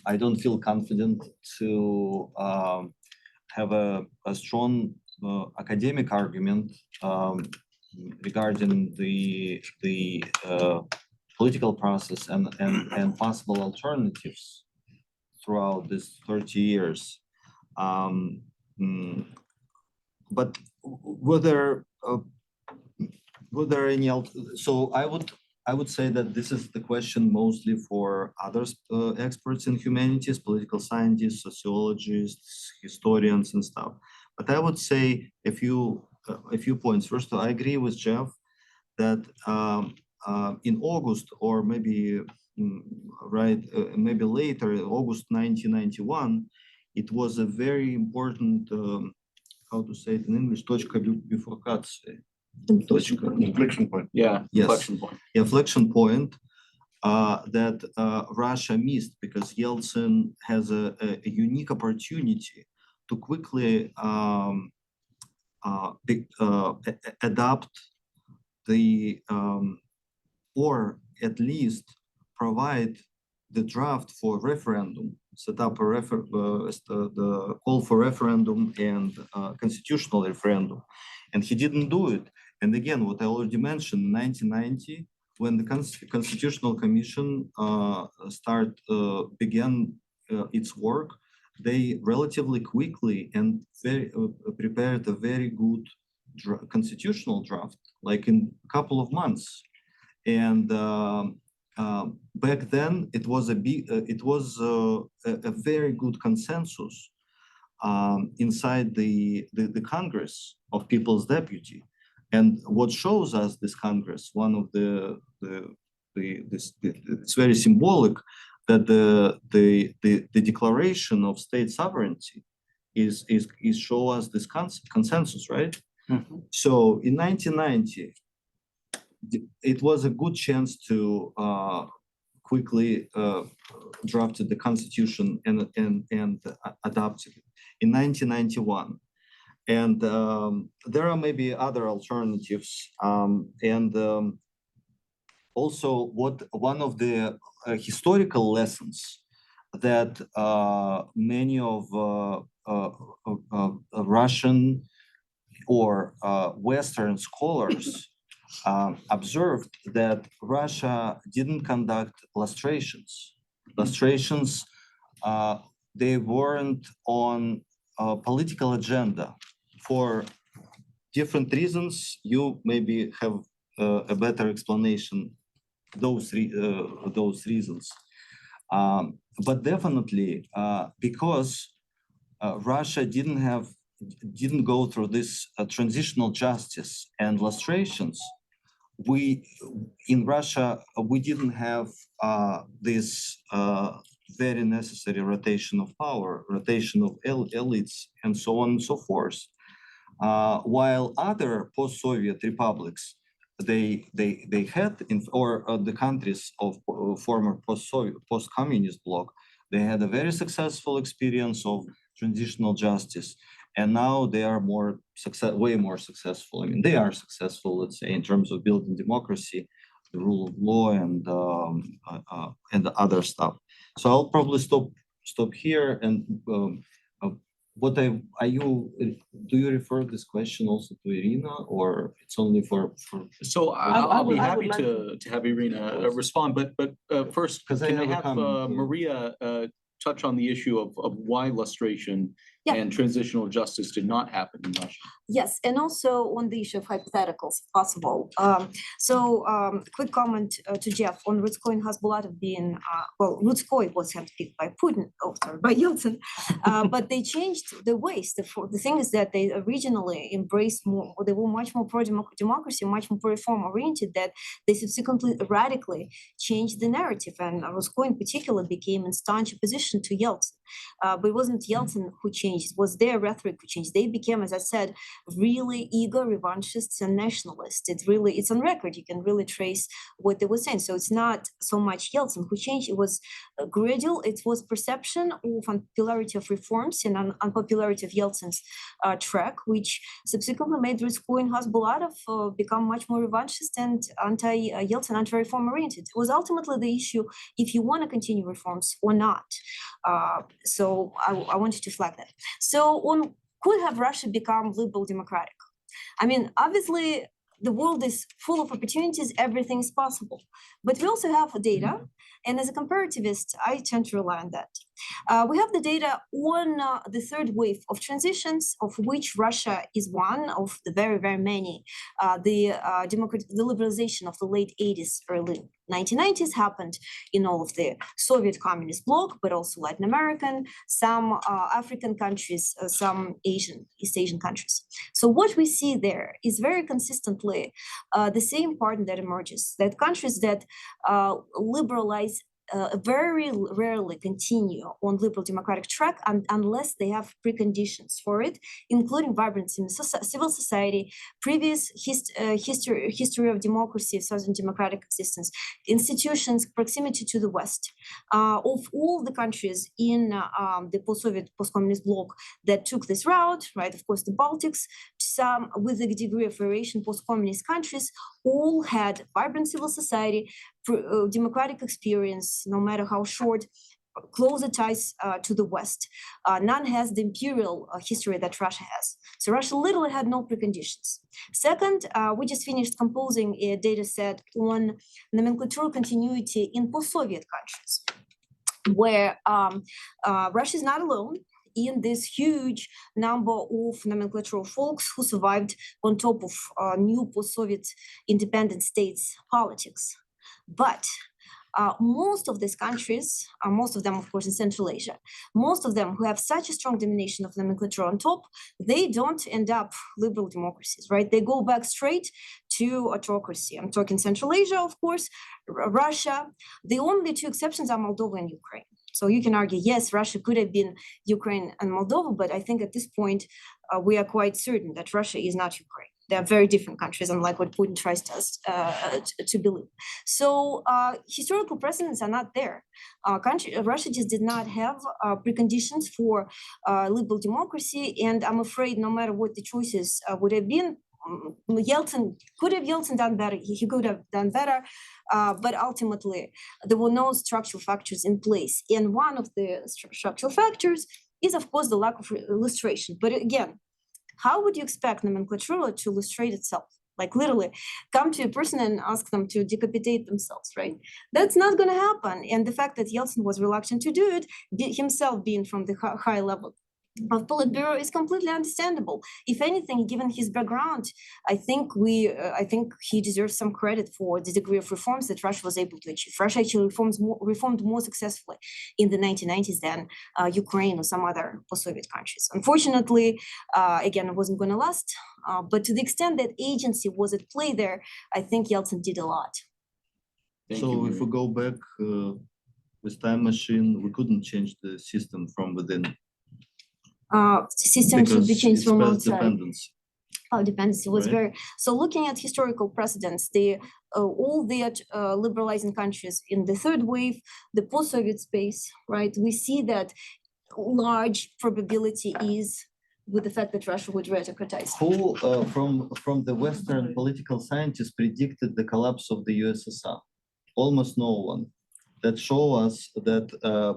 I don't feel confident to have a strong academic argument regarding the political process and possible alternatives throughout this 30 years. But were there any so I would say that this is the question mostly for other experts in humanities, political scientists, sociologists, historians, and stuff. But I would say a few points. First, I agree with Jeff that in August, or maybe maybe later, August 1991, it was a very important, how to say it in English, точка bifurkacji. Inflection point. Yeah, yes. Inflection point. Inflection point that Russia missed, because Yeltsin has a unique opportunity to quickly adopt the, or at least provide the draft for referendum, set up a the call for referendum and constitutional referendum. And he didn't do it. And again, what I already mentioned, in 1990, when the Constitutional Commission began its work, they relatively quickly and prepared a very good constitutional draft, like in a couple of months. And back then, it was a very good consensus inside the Congress of People's Deputy. And what shows us this Congress, one of it's very symbolic that the Declaration of State Sovereignty is show us this consensus, right? Mm-hmm. So in 1990, it was a good chance to quickly draft the Constitution and adopt it in 1991. And there are maybe other alternatives. Also, one of the historical lessons that many of Russian or Western scholars observed, that Russia didn't conduct lustrations. Lustrations, they weren't on a political agenda. For different reasons, you maybe have a better explanation those reasons. But definitely, because Russia didn't go through this transitional justice and lustrations, in Russia, we didn't have this very necessary rotation of power, rotation of elites, and so on and so forth. While other post-Soviet republics, they had, the countries of former post-Soviet, post-communist bloc, they had a very successful experience of transitional justice. And now they are way more successful. I mean, they are successful, let's say, in terms of building democracy, the rule of law, and the other stuff. So I'll probably stop here. And do you refer this question also to Irina, or it's only for? So I'll be I happy would to have Irina respond, but first, 'Cause I can I have a have comment. Maria touch on the issue of why lustration Yeah. and transitional justice did not happen in Russia? Yes, and also on the issue of hypotheticals, if possible. Quick comment to Jeff on Rutskoy and Hasbulatov being, Rutskoy was handpicked by Putin, by Yeltsin, but they changed the ways. The thing is that they originally embraced more, they were much more pro-democracy, much more pro-reform-oriented, that they subsequently radically changed the narrative. And Rutskoy in particular became in staunch opposition to Yeltsin. But it wasn't Yeltsin who changed, it was their rhetoric who changed. They became, as I said, really eager revanchists and nationalists. It's on record. You can really trace what they were saying. So it's not so much Yeltsin who changed. It was gradual. It was perception of unpopularity of reforms and unpopularity of Yeltsin's track, which subsequently made Rutskoy and Hasbulatov become much more revanchist and anti-Yeltsin, anti-reform oriented. It was ultimately the issue if you want to continue reforms or not. So I wanted to flag that. So could have Russia become liberal democratic? I mean, obviously, the world is full of opportunities, everything is possible. But we also have data, and as a comparativist, I tend to rely on that. We have the data on the third wave of transitions, of which Russia is one of the very, very many. The liberalization of the late 80s, early 1990s happened in all of the Soviet communist bloc, but also Latin American, some African countries, some East Asian countries. So what we see there is very consistently the same pattern that emerges, that countries that liberalize very rarely continue on liberal democratic track unless they have preconditions for it, including vibrant civil society, previous history of democracy, southern democratic existence, institutions, proximity to the West. Of all the countries in the post-Soviet, post-communist bloc that took this route, right, of course, the Baltics, some with a degree of variation, post-communist countries, all had vibrant civil society, democratic experience, no matter how short, closer ties to the West. None has the imperial history that Russia has. So Russia literally had no preconditions. Second, we just finished composing a data set on nomenclatural continuity in post-Soviet countries, where Russia is not alone in this huge number of nomenclatural folks who survived on top of new post-Soviet independent states politics. But most of these countries, most of them, of course, in Central Asia, most of them who have such a strong domination of nomenclature on top, they don't end up liberal democracies, right? They go back straight to autocracy. I'm talking Central Asia, of course, Russia. The only two exceptions are Moldova and Ukraine. So you can argue, yes, Russia could have been Ukraine and Moldova, but I think at this point, we are quite certain that Russia is not Ukraine. They are very different countries, unlike what Putin tries to believe. So historical precedents are not there. Russia just did not have preconditions for liberal democracy, and I'm afraid no matter what the choices would have been, Yeltsin done better. He could have done better, but ultimately there were no structural factors in place. And one of the structural factors is, of course, the lack of illustration. But again, how would you expect nomenclatura to illustrate itself? Like literally come to a person and ask them to decapitate themselves, right? That's not going to happen. And the fact that Yeltsin was reluctant to do it, himself being from the high level of Politburo is completely understandable. If anything, given his background, I think he deserves some credit for the degree of reforms that Russia was able to achieve. Russia actually reformed more successfully in the 1990s than Ukraine or some other post-Soviet countries. Unfortunately, again, it wasn't going to last. But to the extent that agency was at play there, I think Yeltsin did a lot. So if we go back with time machine, we couldn't change the system from within. System should be changed from outside. Dependency. Dependency was Right. very. So looking at historical precedents, all the liberalizing countries in the third wave, the post-Soviet space, right? We see that large probability is with the fact that Russia would re-autocratize. Who from the Western political scientists predicted the collapse of the USSR? Almost no one. That show us that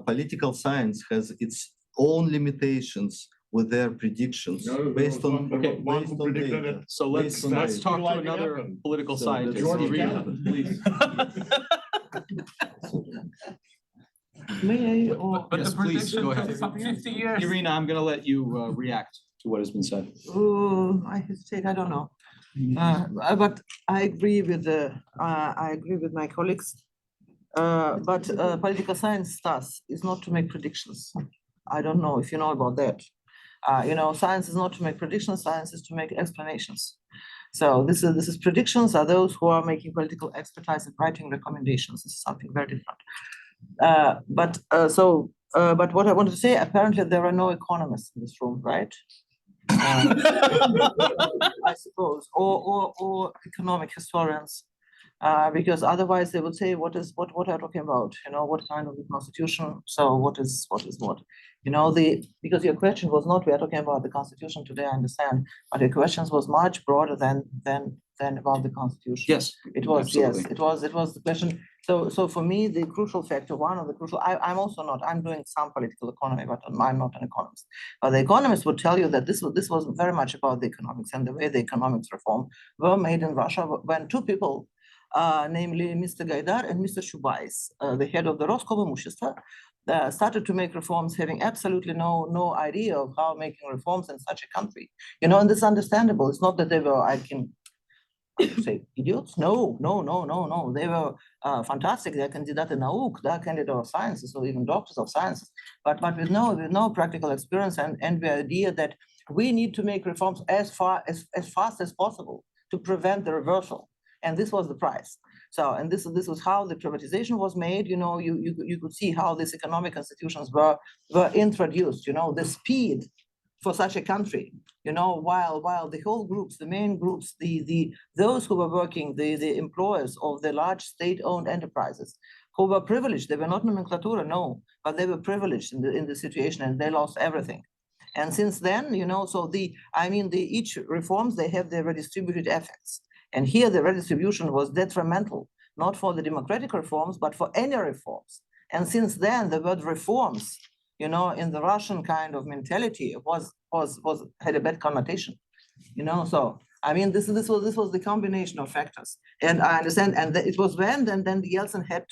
political science has its own limitations with their predictions based on data. So let's talk to another political scientist. Irina, please. May I? Or, Yes, please, go ahead. 50 years. Irina, I'm going to let you react to what has been said. I hesitate. I don't know. But I agree with my colleagues. But political science task is not to make predictions. I don't know if you know about that. Science is not to make predictions. Science is to make explanations. So this is predictions are those who are making political expertise and writing recommendations. This is something very different. But what I wanted to say, apparently there are no economists in this room, right? I suppose, or economic historians, because otherwise they would say, what are you talking about? What kind of the constitution? So what is what? Because your question was not, we are talking about the constitution today, I understand, but your questions was much broader than about the constitution. Yes, it was. absolutely. Yes, it was the question. So for me, the crucial factor, one of the crucial, I'm also not, I'm doing some political economy, but I'm not an economist. But the economists would tell you that this was very much about the economics and the way the economics reform were made in Russia when two people, namely Mr. Gaidar and Mr. Shubais, the head of the Roskobomushista, started to make reforms having absolutely no idea of how making reforms in such a country. And this is understandable. It's not that they were, I can say idiots. No. They were fantastic. They're candidate nauk, they're candidate of sciences, or even doctors of sciences, but with no practical experience and the idea that we need to make reforms as fast as possible to prevent the reversal. And this was the price. So, and this was how the privatization was made. You could see how these economic institutions were introduced. The speed for such a country, while the whole groups, the main groups, those who were working, the employers of the large state-owned enterprises, who were privileged, they were not nomenklatura, no, but they were privileged in the situation, and they lost everything. And since then, each reforms, they have their redistributed effects. And here the redistribution was detrimental, not for the democratic reforms, but for any reforms. And since then, the word reforms, in the Russian kind of mentality, had a bad connotation. So this was the combination of factors, and I understand. And it was when then Yeltsin had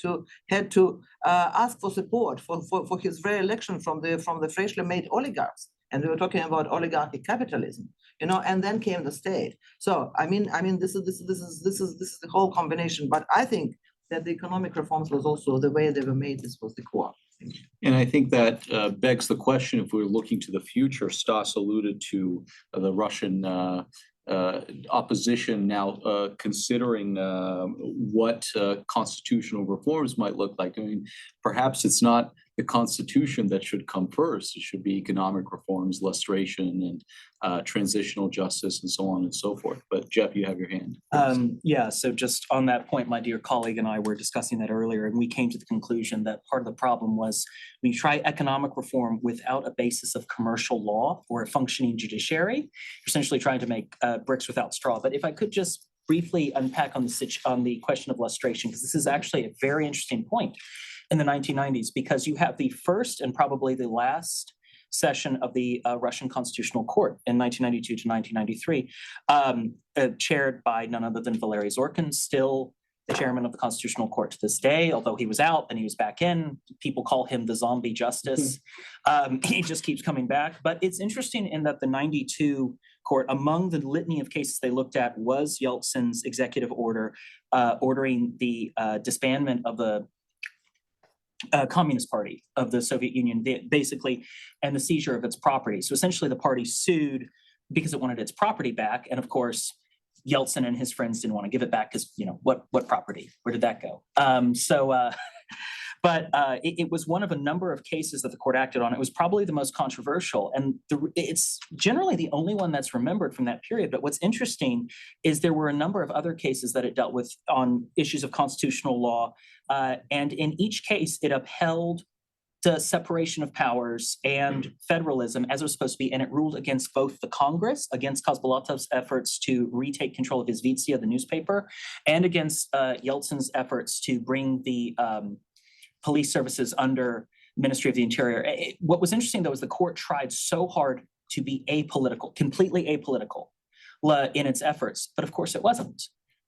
to ask for support for his re-election from the freshly made oligarchs, and we were talking about oligarchic capitalism, and then came the state. So this is the whole combination. But I think that the economic reforms was also the way they were made. This was the core. And I think that begs the question, if we're looking to the future. Stas alluded to the Russian opposition now considering what constitutional reforms might look like. Perhaps it's not the constitution that should come first. It should be economic reforms, lustration, and transitional justice, and so on and so forth. But Jeff, you have your hand. Yeah, so just on that point, my dear colleague and I were discussing that earlier, and we came to the conclusion that part of the problem was when you try economic reform without a basis of commercial law or a functioning judiciary, you're essentially trying to make bricks without straw. But if I could just briefly unpack on the question of lustration, because this is actually a very interesting point in the 1990s, because you have the first and probably the last session of the Russian Constitutional Court in 1992 to 1993, chaired by none other than Valery Zorkin, still the chairman of the Constitutional Court to this day, although he was out and he was back in. People call him the zombie justice. He just keeps coming back. But it's interesting in that the 92 court, among the litany of cases they looked at was Yeltsin's executive order ordering the disbandment of the Communist Party of the Soviet Union, basically, and the seizure of its property. So essentially the party sued because it wanted its property back. And of course, Yeltsin and his friends didn't want to give it back because, what property? Where did that go? But it was one of a number of cases that the court acted on. It was probably the most controversial, and it's generally the only one that's remembered from that period. But what's interesting is there were a number of other cases that it dealt with on issues of constitutional law, and in each case, it upheld the separation of powers and federalism as it was supposed to be, and it ruled against both the Congress, against Kozbolatov's efforts to retake control of Izvestia, the newspaper, and against Yeltsin's efforts to bring the police services under Ministry of the Interior. What was interesting, though, is the court tried so hard to be apolitical, completely apolitical in its efforts, but of course it wasn't.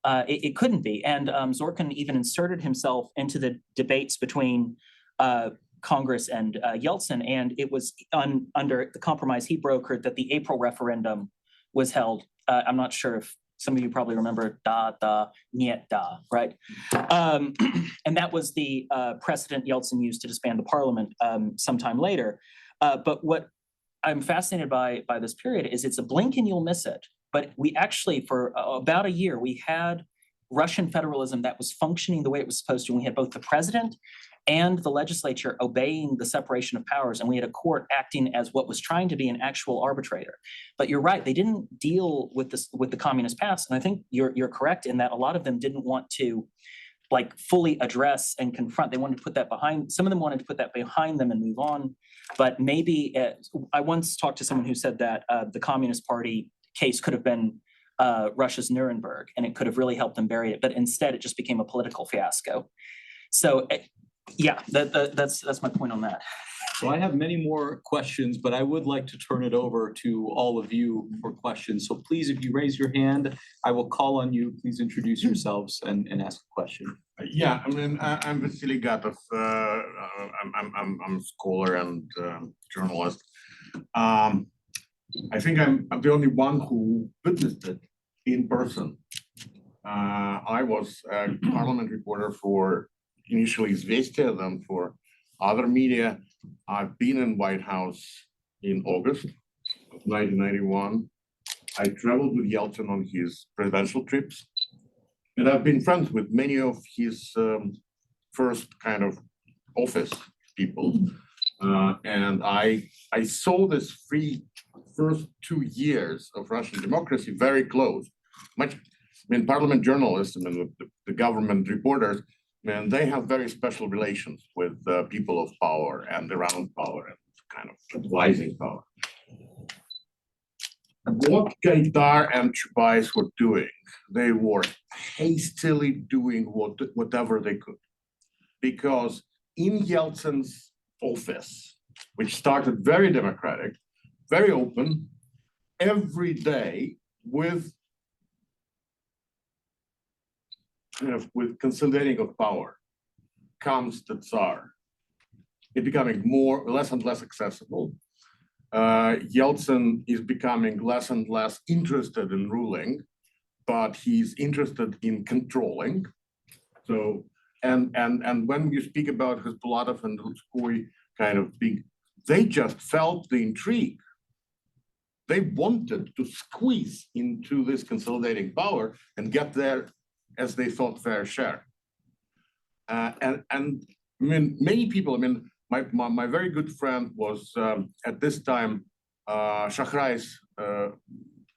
It couldn't be, and Zorkin even inserted himself into the debates between Congress and Yeltsin, and it was under the compromise he brokered that the April referendum was held. I'm not sure if some of you probably remember Niet da, right? And that was the precedent Yeltsin used to disband the parliament sometime later. But what I'm fascinated by this period is it's a blink and you'll miss it. But we actually, for about a year, we had Russian federalism that was functioning the way it was supposed to. And we had both the president and the legislature obeying the separation of powers, and we had a court acting as what was trying to be an actual arbitrator. But you're right, they didn't deal with this with the communist past, and I think you're correct in that a lot of them didn't want to fully address and confront. They wanted to put that behind. Some of them wanted to put that behind them and move on. But maybe I once talked to someone who said that the Communist Party case could have been Russia's Nuremberg, and it could have really helped them bury it. But instead, it just became a political fiasco. So. Yeah, that's my point on that. So I have many more questions, but I would like to turn it over to all of you for questions. So please, if you raise your hand, I will call on you. Please introduce yourselves and ask a question. Yeah, I mean, I'm Vasily Gatov. I'm a scholar and journalist. I think I'm the only one who witnessed it in person. I was a parliament reporter for initially Izvestia, then for other media. I've been in White House in August of 1991. I traveled with Yeltsin on his presidential trips, and I've been friends with many of his first kind of office people. And I saw this first 2 years of Russian democracy very close. Parliament journalists, the government reporters, and they have very special relations with people of power and around power and kind of advising power. What Gaidar and Chubais were doing, they were hastily doing whatever they could. Because in Yeltsin's office, which started very democratic, very open, every day with consolidating of power comes the Tsar. It becoming less and less accessible. Yeltsin is becoming less and less interested in ruling, but he's interested in controlling. So, and when you speak about Hezbollah and Hutskoy kind of big, they just felt the intrigue. They wanted to squeeze into this consolidating power and get there, as they thought, fair share. Many people, my very good friend was at this time Shahrai's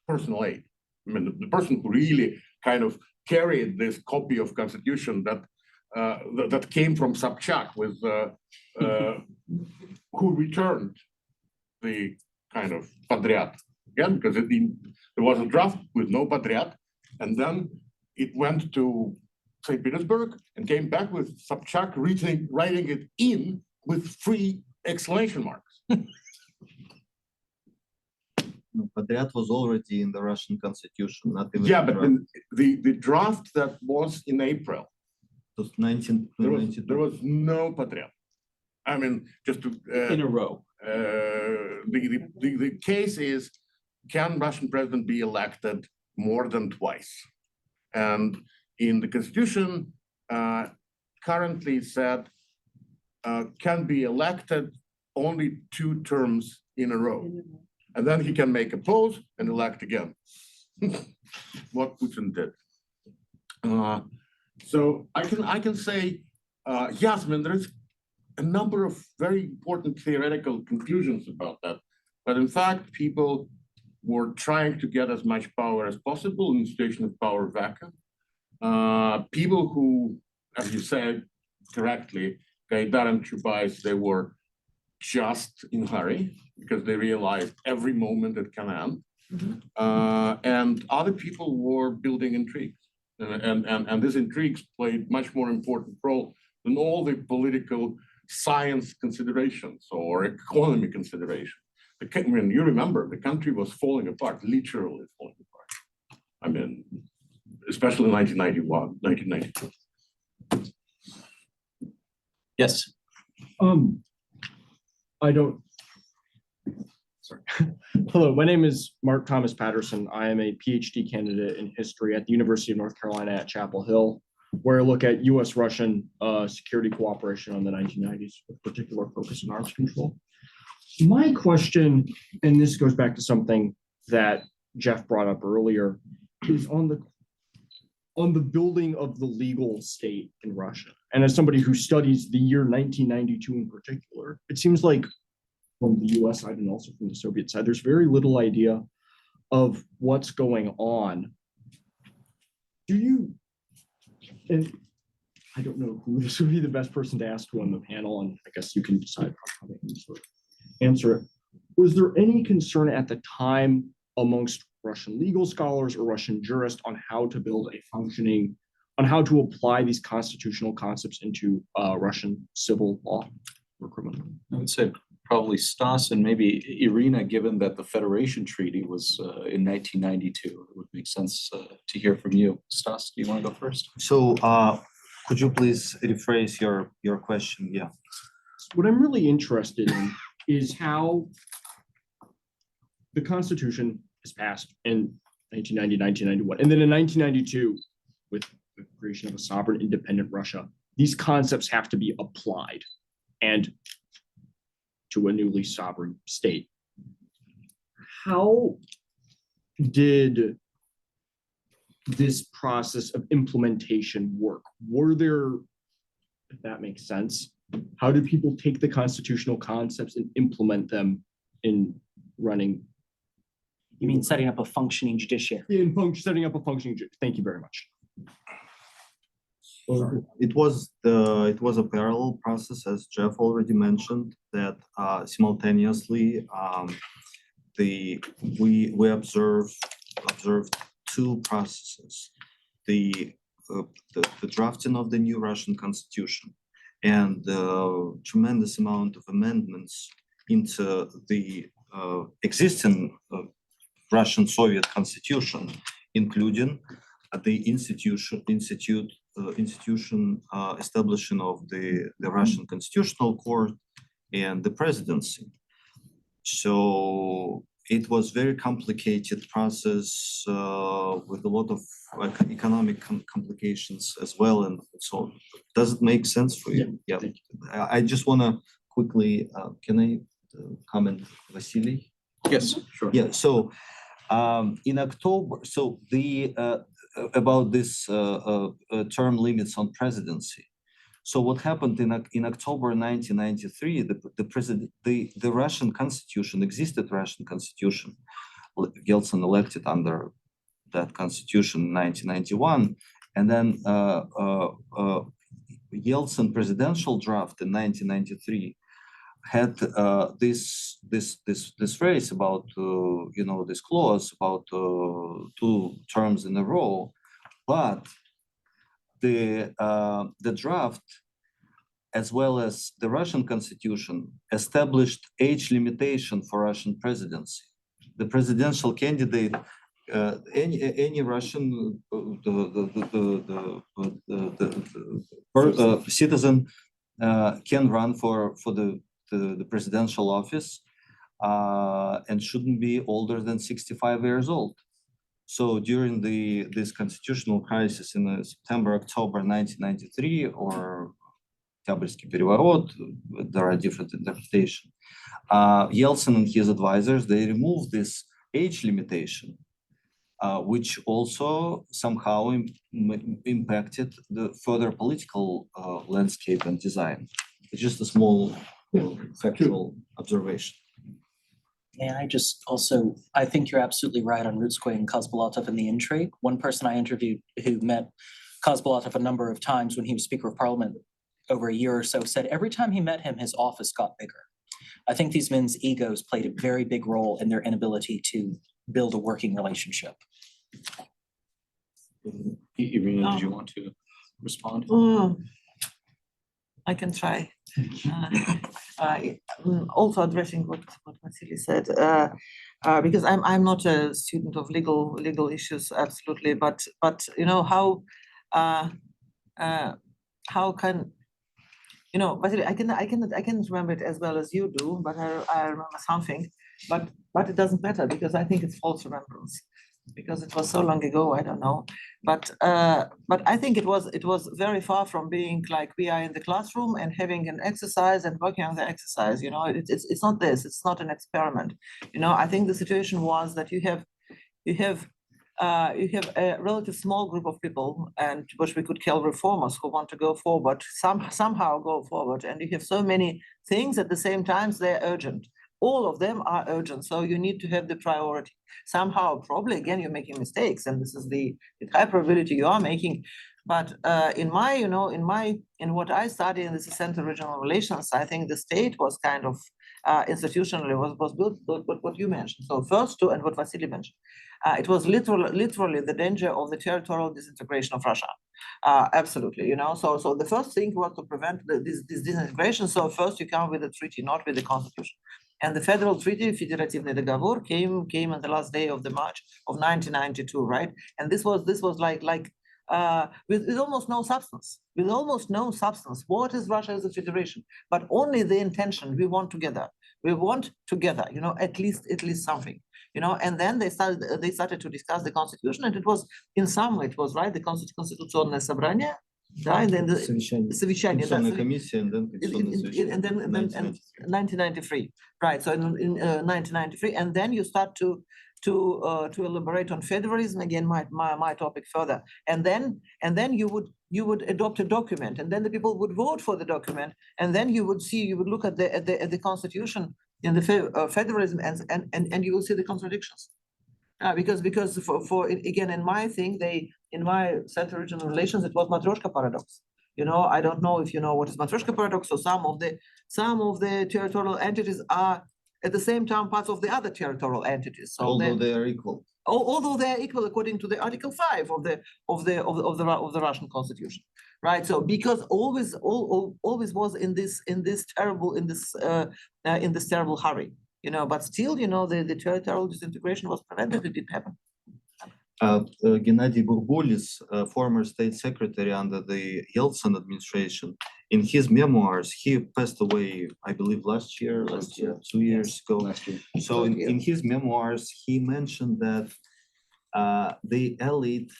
personal aide. The person who really kind of carried this copy of constitution that came from Sobchak with who returned the kind of padriat, again, because there was a draft with no padriat, and then it went to St. Petersburg and came back with Sobchak writing it in with 3 exclamation marks. No, but that was already in the Russian constitution, not even. Yeah, but the draft that was in April, It was 1992. there was no patriot. I mean, just to In a row. the case is, can Russian president be elected more than twice? And in the constitution, currently said can be elected only 2 terms in a row, and then he can make a pause and elect again. What Putin did. So I can say yes. I mean, there is a number of very important theoretical conclusions about that, but in fact, people were trying to get as much power as possible in a situation of power vacuum. People who, as you said correctly, Gaidar and Chubais, they were just in a hurry because they realized every moment it can end. And other people were building intrigues. And these intrigues played much more important role than all the political science considerations or economy considerations. I mean, you remember, the country was falling apart, literally falling apart. I mean, especially in 1991, 1992. Yes. I don't. Sorry. Hello, my name is Mark Thomas Patterson. I am a PhD candidate in history at the University of North Carolina at Chapel Hill, where I look at US-Russian security cooperation on the 1990s, with particular focus on arms control. My question, and this goes back to something that Jeff brought up earlier, is on the building of the legal state in Russia. And as somebody who studies the year 1992 in particular, it seems like from the US side and also from the Soviet side, there's very little idea of what's going on. And I don't know who this would be the best person to ask to on the panel, and I guess you can decide how to answer it. Was there any concern at the time amongst Russian legal scholars or Russian jurists on how to build a functioning, on how to apply these constitutional concepts into Russian civil law or criminal? I would say probably Stas and maybe Irina, given that the Federation Treaty was in 1992. It would make sense to hear from you. Stas, do you want to go first? So could you please rephrase your question? Yeah. What I'm really interested in is how the Constitution is passed in 1990, 1991. And then in 1992, with the creation of a sovereign independent Russia, these concepts have to be applied and to a newly sovereign state. How did this process of implementation work? Were there, if that makes sense, how did people take the constitutional concepts and implement them in running? You mean setting up a functioning judiciary? Setting up a functioning, thank you very much. It was a parallel process, as Jeff already mentioned, that simultaneously we observed 2 processes: the drafting of the new Russian constitution and the tremendous amount of amendments into the existing Russian Soviet constitution, including the institution establishing of the Russian Constitutional Court and the presidency. So it was very complicated process with a lot of economic complications as well, and so on. Does it make sense for you? Yeah. I just want to quickly, can I comment, Vasily? Yes, sure. Yeah. So in October, so about this term limits on presidency. So what happened in October 1993? The Russian constitution, existed Russian constitution. Yeltsin elected under that constitution in 1991, and then Yeltsin presidential draft in 1993 had this phrase about this clause about 2 terms in a row, but the draft, as well as the Russian constitution, established age limitation for Russian presidency. the presidential candidate, any Russian citizen can run for the presidential office and shouldn't be older than 65 years old. So during this constitutional crisis in September, October 1993, or Октябрьский переворот, there are different interpretations. Yeltsin and his advisors, they removed this age limitation, which also somehow impacted the further political landscape and design. It's just a small factual observation. And I just also, I think you're absolutely right on Rutskoy and Kozbolotov and the intrigue. One person I interviewed who met Kozbolotov a number of times when he was Speaker of Parliament over a year or so said every time he met him, his office got bigger. I think these men's egos played a very big role in their inability to build a working relationship. Irina, did you want to respond? I can try. Also addressing what Vasily said, because I'm not a student of legal issues, absolutely, but you know how can Vasily, I can remember it as well as you do, but I remember something, but it doesn't matter because I think it's false remembrance. Because it was so long ago, I don't know, but I think it was very far from being like we are in the classroom and having an exercise and working on the exercise. It's not this. It's not an experiment. I think the situation was that you have a relative small group of people, and which we could call reformers who want to go forward, somehow go forward, and you have so many things at the same time. They're urgent. All of them are urgent, so you need to have the priority. Somehow, probably again, you're making mistakes, and this is the high probability you are making. But in what I study in the center regional relations, I think the state was kind of institutionally was built. What you mentioned. So first, and what Vasily mentioned, it was literally the danger of the territorial disintegration of Russia. Absolutely, So the first thing was to prevent this disintegration. So first, you come with a treaty, not with the constitution. And the federal treaty, Federativный договор, came on the last day of the March of 1992, right? And this was like with almost no substance. With almost no substance. What is Russia as a federation? But only the intention. We want together. We want together. At least something. And then they started to discuss the constitution, and it was in sum it was right the Конституционное собрание. And then the совещание, and then 1993, right? So in 1993, and then you start to elaborate on federalism again. My topic further, and then you would adopt a document, and then the people would vote for the document, and then you would look at the constitution in the federalism, and you will see the contradictions. Because for again in my thing in my Central Regional Relations it was Matryoshka paradox. I don't know if you know what is Matryoshka paradox. So some of the territorial entities are at the same time parts of the other territorial entities. So although they are equal. Although they are equal according to the Article 5 of the Russian Constitution, right? So because always was in this terrible hurry. But still, the territorial disintegration was prevented. It didn't happen. Gennady Burbulis, former state secretary under the Yeltsin administration, in his memoirs, he passed away, I believe, last year, 2 years ago. Last year. So in his memoirs, he mentioned that the elite,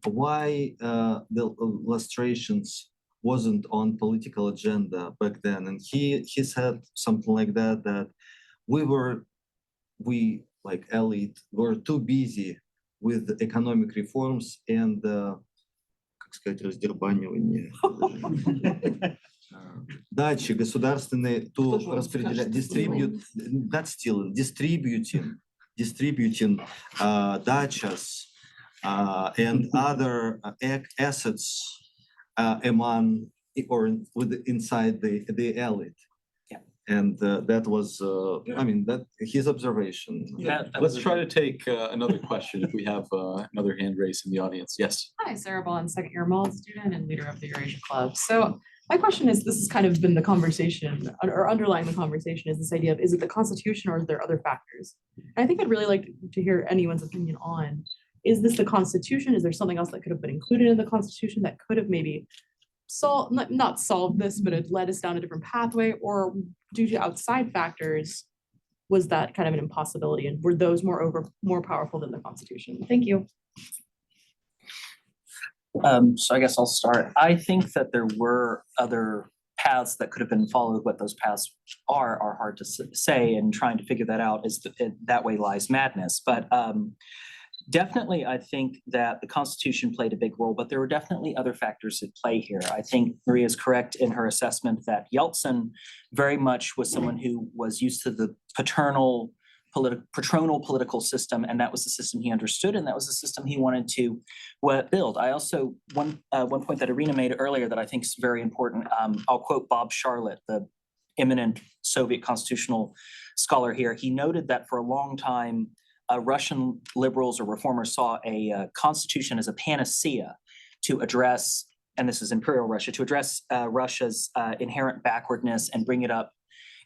why the illustrations wasn't on political agenda back then, and he said something like that we like elite were too busy with economic reforms and как сказать, раздербанивание. Дачи государственные to распределять, distributing dachas and other assets among or inside the elite. And that was, that his observation. Let's try to take another question if we have another hand raised in the audience. Yes. Hi, Sarah Bond, second year Mullins student and leader of the Eurasia Club. So My question is, this has kind of been the conversation, or underlying the conversation is this idea of, is it the Constitution or is there other factors? And I think I'd really like to hear anyone's opinion on, is this the Constitution? Is there something else that could have been included in the Constitution that could have maybe not solved this, but it led us down a different pathway? Or due to outside factors, was that kind of an impossibility? And were those more powerful than the Constitution? Thank you. So I guess I'll start. I think that there were other paths that could have been followed. What those paths are hard to say, and trying to figure that out is that way lies madness. But definitely, I think that the Constitution played a big role, but there were definitely other factors at play here. I think Maria is correct in her assessment that Yeltsin very much was someone who was used to the patronal political system, and that was the system he understood, and that was the system he wanted to build. I also, one point that Irina made earlier that I think is very important, I'll quote Bob Charlotte, the eminent Soviet constitutional scholar here. He noted that for a long time, Russian liberals or reformers saw a constitution as a panacea to address, and this is Imperial Russia, to address Russia's inherent backwardness and bring it up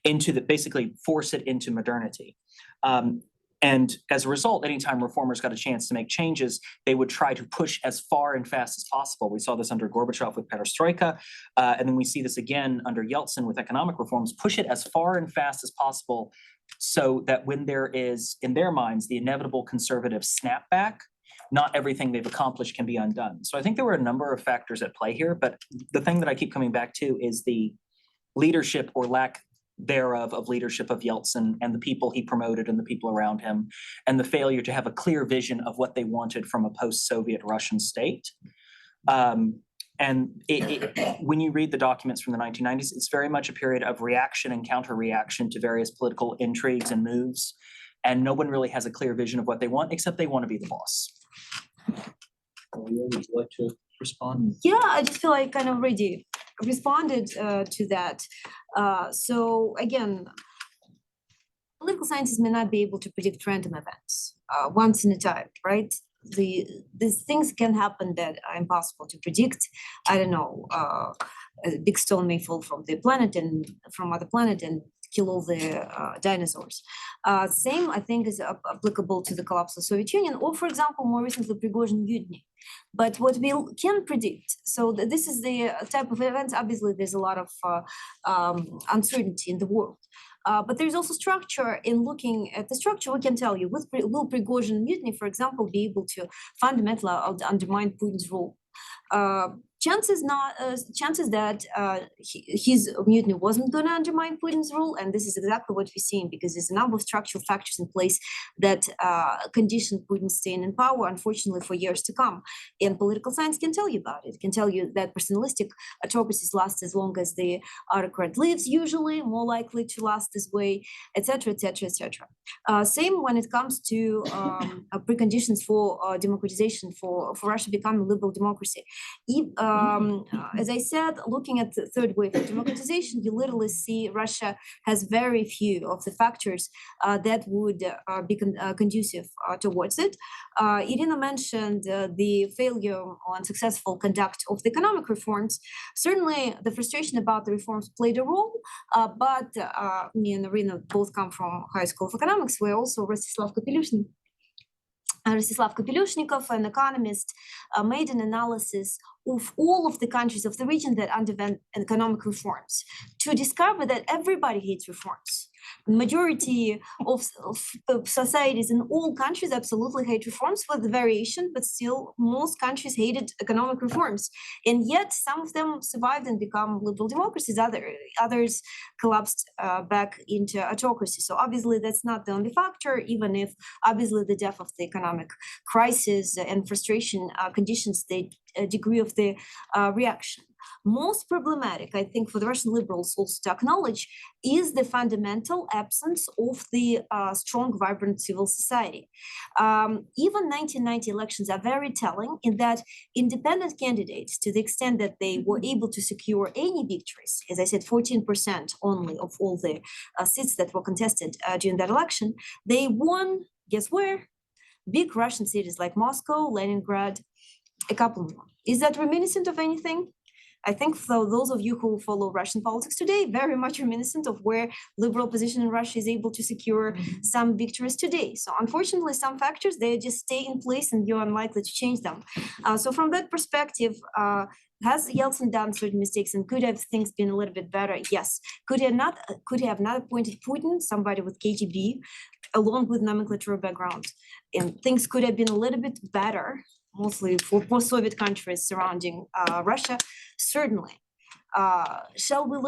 into basically force it into modernity. And as a result, anytime reformers got a chance to make changes, they would try to push as far and fast as possible. We saw this under Gorbachev with perestroika, and then we see this again under Yeltsin with economic reforms, push it as far and fast as possible so that when there is, in their minds, the inevitable conservative snapback, not everything they've accomplished can be undone. So I think there were a number of factors at play here, but the thing that I keep coming back to is the leadership or lack thereof of leadership of Yeltsin and the people he promoted and the people around him, and the failure to have a clear vision of what they wanted from a post-Soviet Russian state. And when you read the documents from the 1990s, it's very much a period of reaction and counter-reaction to various political intrigues and moves. And no one really has a clear vision of what they want, except they want to be the boss. Maria, would you like to respond? Yeah, I just feel like kind of already responded to that. So again, political scientists may not be able to predict random events once in a time, right? These things can happen that are impossible to predict. I don't know, a big stone may fall from the planet and from other planet and kill all the dinosaurs. Same, I think, is applicable to the collapse of the Soviet Union, or, for example, more recently, Prigozhin mutiny. But what we can predict, so this is the type of events, obviously there's a lot of uncertainty in the world. But there's also structure. In looking at the structure, we can tell you, will Prigozhin mutiny, for example, be able to fundamentally undermine Putin's rule? Chances that his mutiny wasn't going to undermine Putin's rule, and this is exactly what we're seeing, because there's a number of structural factors in place that condition Putin staying in power, unfortunately, for years to come. And political science can tell you about it. It can tell you that personalistic autocracies last as long as the autocrat lives, usually more likely to last this way, etc., etc., etc. Same when it comes to preconditions for democratization, for Russia becoming a liberal democracy. As I said, looking at the third wave of democratization, you literally see Russia has very few of the factors that would be conducive towards it. Irina mentioned the failure or unsuccessful conduct of the economic reforms. Certainly, the frustration about the reforms played a role, but me and Irina both come from High School of Economics, where also Rostislav Kapelyushnikov, an economist, made an analysis of all of the countries of the region that underwent economic reforms to discover that everybody hates reforms. The majority of societies in all countries absolutely hate reforms with variation, but still most countries hated economic reforms. And yet some of them survived and become liberal democracies, others collapsed back into autocracy. So obviously that's not the only factor, even if obviously the depth of the economic crisis and frustration conditions the degree of the reaction. Most problematic, I think, for the Russian liberals also to acknowledge is the fundamental absence of the strong, vibrant civil society. Even 1990 elections are very telling in that independent candidates, to the extent that they were able to secure any victories, as I said, 14% only of all the seats that were contested during that election, they won, guess where? Big Russian cities like Moscow, Leningrad, a couple more. Is that reminiscent of anything? I think for those of you who follow Russian politics today, very much reminiscent of where liberal opposition in Russia is able to secure some victories today. So unfortunately, some factors, they just stay in place and you're unlikely to change them. So from that perspective, has Yeltsin done certain mistakes and could have things been a little bit better? Yes. Could he have not appointed Putin, somebody with KGB, along with nomenklatura background, and things could have been a little bit better, mostly for post-Soviet countries surrounding Russia? Certainly. Shall we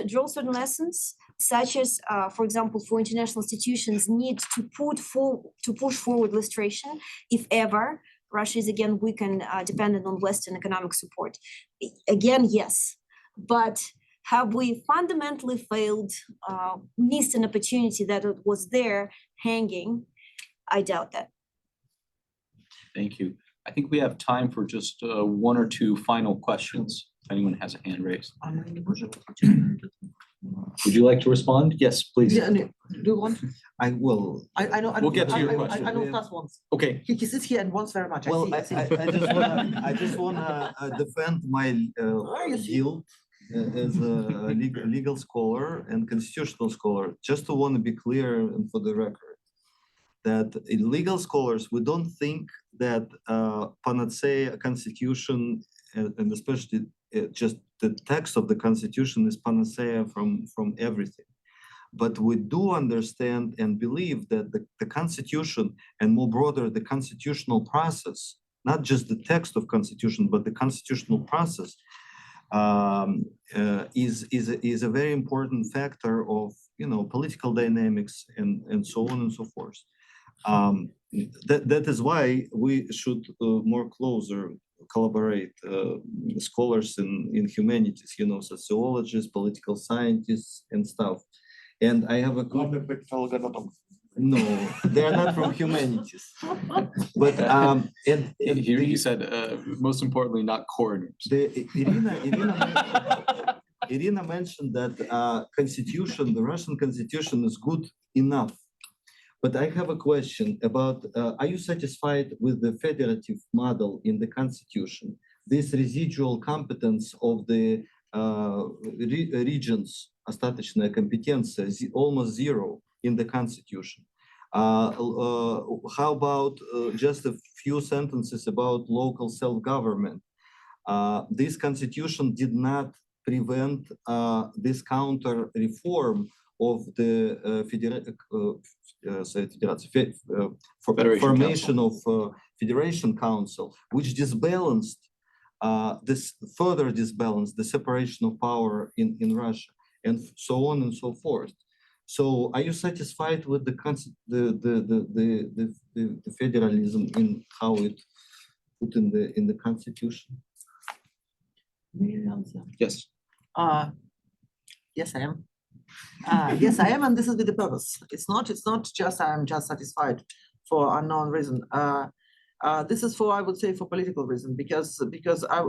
draw certain lessons, such as, for example, for international institutions need to push forward illustration if ever Russia is again weak and dependent on Western economic support? Again, yes. But have we fundamentally failed, missed an opportunity that it was there hanging? I doubt that. Thank you. I think we have time for just one or two final questions. If anyone has a hand raised. Would you like to respond? Yes, please. Yeah, do you want? I will. I know. We'll get to your question. I know Stas wants. Okay. He sits here and wants very much. Well, I see. I just wanna defend my guilt as a legal scholar and constitutional scholar. Just to want to be clear and for the record, that in legal scholars, we don't think that panacea constitution and especially just the text of the constitution is panacea from everything. But we do understand and believe that the constitution and more broader, the constitutional process, not just the text of constitution, but the constitutional process is a very important factor of, you know, political dynamics and so on and so forth. That is why we should more closer collaborate, scholars in humanities, you know, sociologists, political scientists and stuff. And I have a no, they are not from humanities. But and Here you said most importantly not coroners. Irina mentioned that constitution, the Russian constitution is good enough. But I have a question about, are you satisfied with the federative model in the constitution? This residual competence of the regions, остаточная компетенция, almost zero in the constitution. How about just a few sentences about local self-government? This constitution did not prevent this counter reform of the formation of Federation Council, which disbalanced further disbalanced the separation of power in Russia, and so on and so forth. So, are you satisfied with the federalism in how it put in the constitution? Yes. Yes, I am. Yes, I am, and this is with the purpose. It's not just I'm just satisfied for unknown reason. This is for, I would say, for political reason, because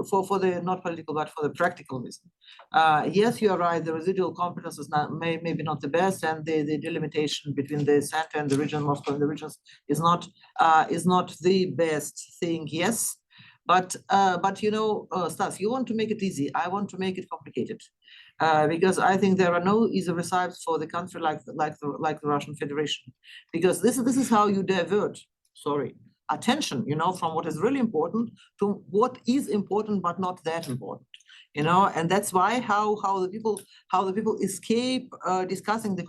for the not political but for the practical reason. Yes, you are right. The residual competence is maybe not the best, and the delimitation between the center and the region, Moscow and the regions, is not the best thing. Yes, but you know, Stas, you want to make it easy. I want to make it complicated. Because I think there are no easy recipes for the country like the Russian Federation, because this is how you divert attention, you know, from what is really important to what is important but not that important, you know, and that's why how the people escape discussing the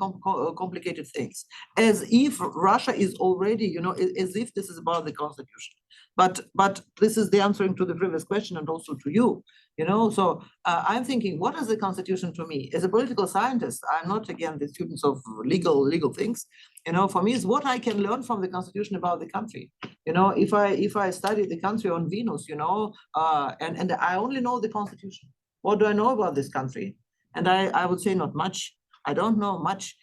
complicated things, as if Russia is already, you know, as if this is about the constitution. But this is the answering to the previous question and also to you, you know. So I'm thinking, what is the constitution to me? As a political scientist, I'm not again the students of legal things. You know, for me, is what I can learn from the constitution about the country. You know, if I study the country on Venus, you know, and I only know the constitution. What do I know about this country? And I would say not much. I don't know much.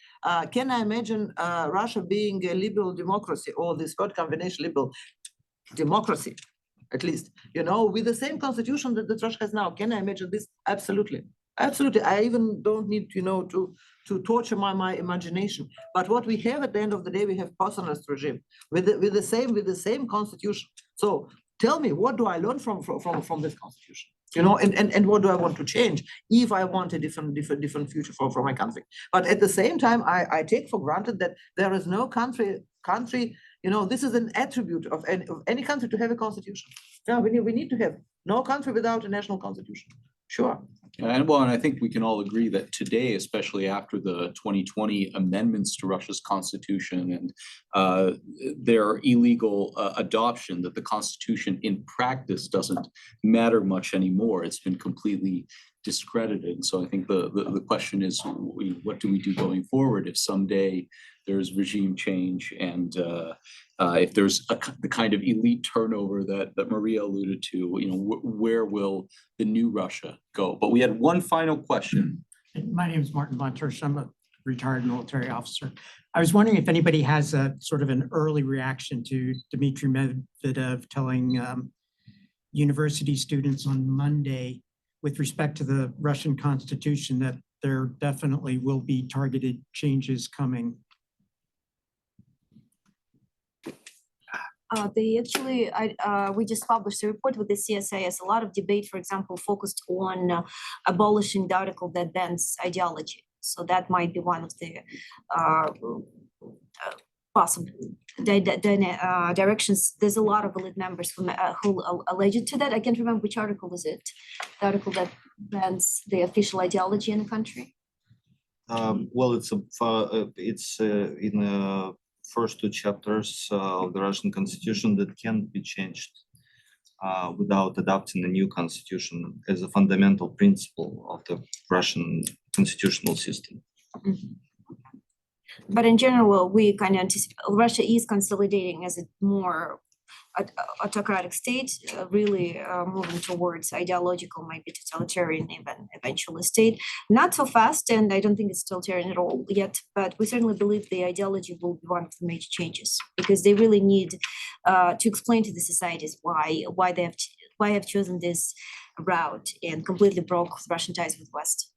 Can I imagine Russia being a liberal democracy, or this third combination liberal democracy, at least, you know, with the same constitution that Russia has now? Can I imagine this? Absolutely. Absolutely. I even don't need, you know, to torture my imagination. But what we have at the end of the day, we have personalist regime with the same constitution. So tell me, what do I learn from this constitution? And what do I want to change if I want a different future for my country? But at the same time, I take for granted that there is no country, this is an attribute of any country to have a constitution. Now we need to have no country without a national constitution. Sure. And I think we can all agree that today, especially after the 2020 amendments to Russia's constitution and their illegal adoption, that the constitution in practice doesn't matter much anymore. It's been completely discredited. And so I think the question is, what do we do going forward if someday there's regime change and if there's the kind of elite turnover that Maria alluded to, where will the new Russia go? But we had one final question. My name is Martin Bontorsch. I'm a retired military officer. I was wondering if anybody has a sort of an early reaction to Dmitry Medvedev telling university students on Monday with respect to the Russian constitution that there definitely will be targeted changes coming. We just published a report with the CSIS. A lot of debate, for example, focused on abolishing the article that bans ideology. So that might be one of the possible directions. There's a lot of elite members who alleged to that. I can't remember which article is it. The article that bans the official ideology in the country. Well, it's in first two chapters of the Russian constitution that can't be changed without adopting a new constitution as a fundamental principle of the Russian constitutional system. Mm-hmm. But in general, we kind of anticipate Russia is consolidating as a more autocratic state, really moving towards ideological, maybe totalitarian, even eventually state. Not so fast, and I don't think it's totalitarian at all yet, but we certainly believe the ideology will be one of the major changes because they really need to explain to the societies why they have chosen this route and completely broke Russian ties with West.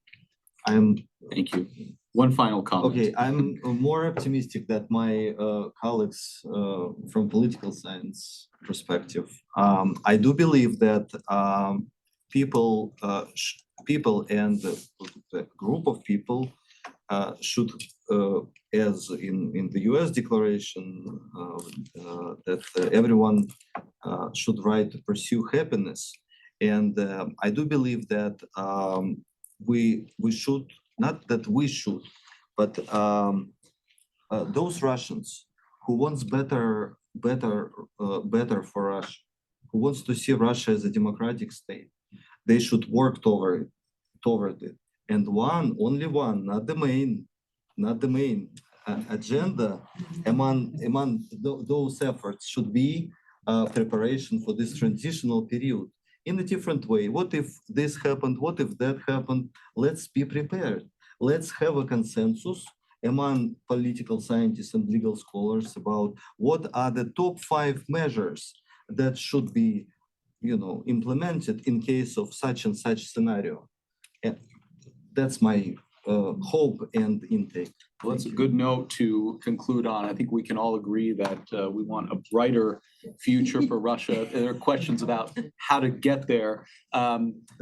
Thank you. One final comment. Okay, I'm more optimistic that my colleagues from political science perspective. I do believe that people and the group of people should, as in the US declaration, that everyone should right to pursue happiness. And I do believe that we should, not that we should, but those Russians who wants better for Russia, who wants to see Russia as a democratic state, they should work toward it. And only one, not the main agenda among those efforts should be preparation for this transitional period in a different way. What if this happened? What if that happened? Let's be prepared. Let's have a consensus among political scientists and legal scholars about what are the top 5 measures that should be, implemented in case of such and such scenario. And that's my hope and intake. Well, that's a good note to conclude on. I think we can all agree that we want a brighter future for Russia. There are questions about how to get there.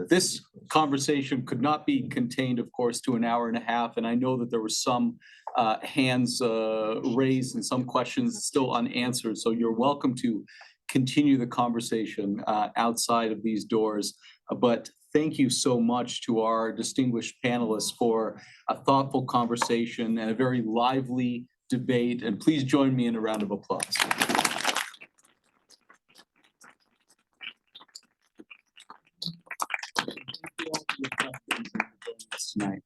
This conversation could not be contained, of course, to an hour and a half. And I know that there were some hands raised and some questions still unanswered. So you're welcome to continue the conversation outside of these doors. But thank you so much to our distinguished panelists for a thoughtful conversation and a very lively debate. And please join me in a round of applause. Tonight.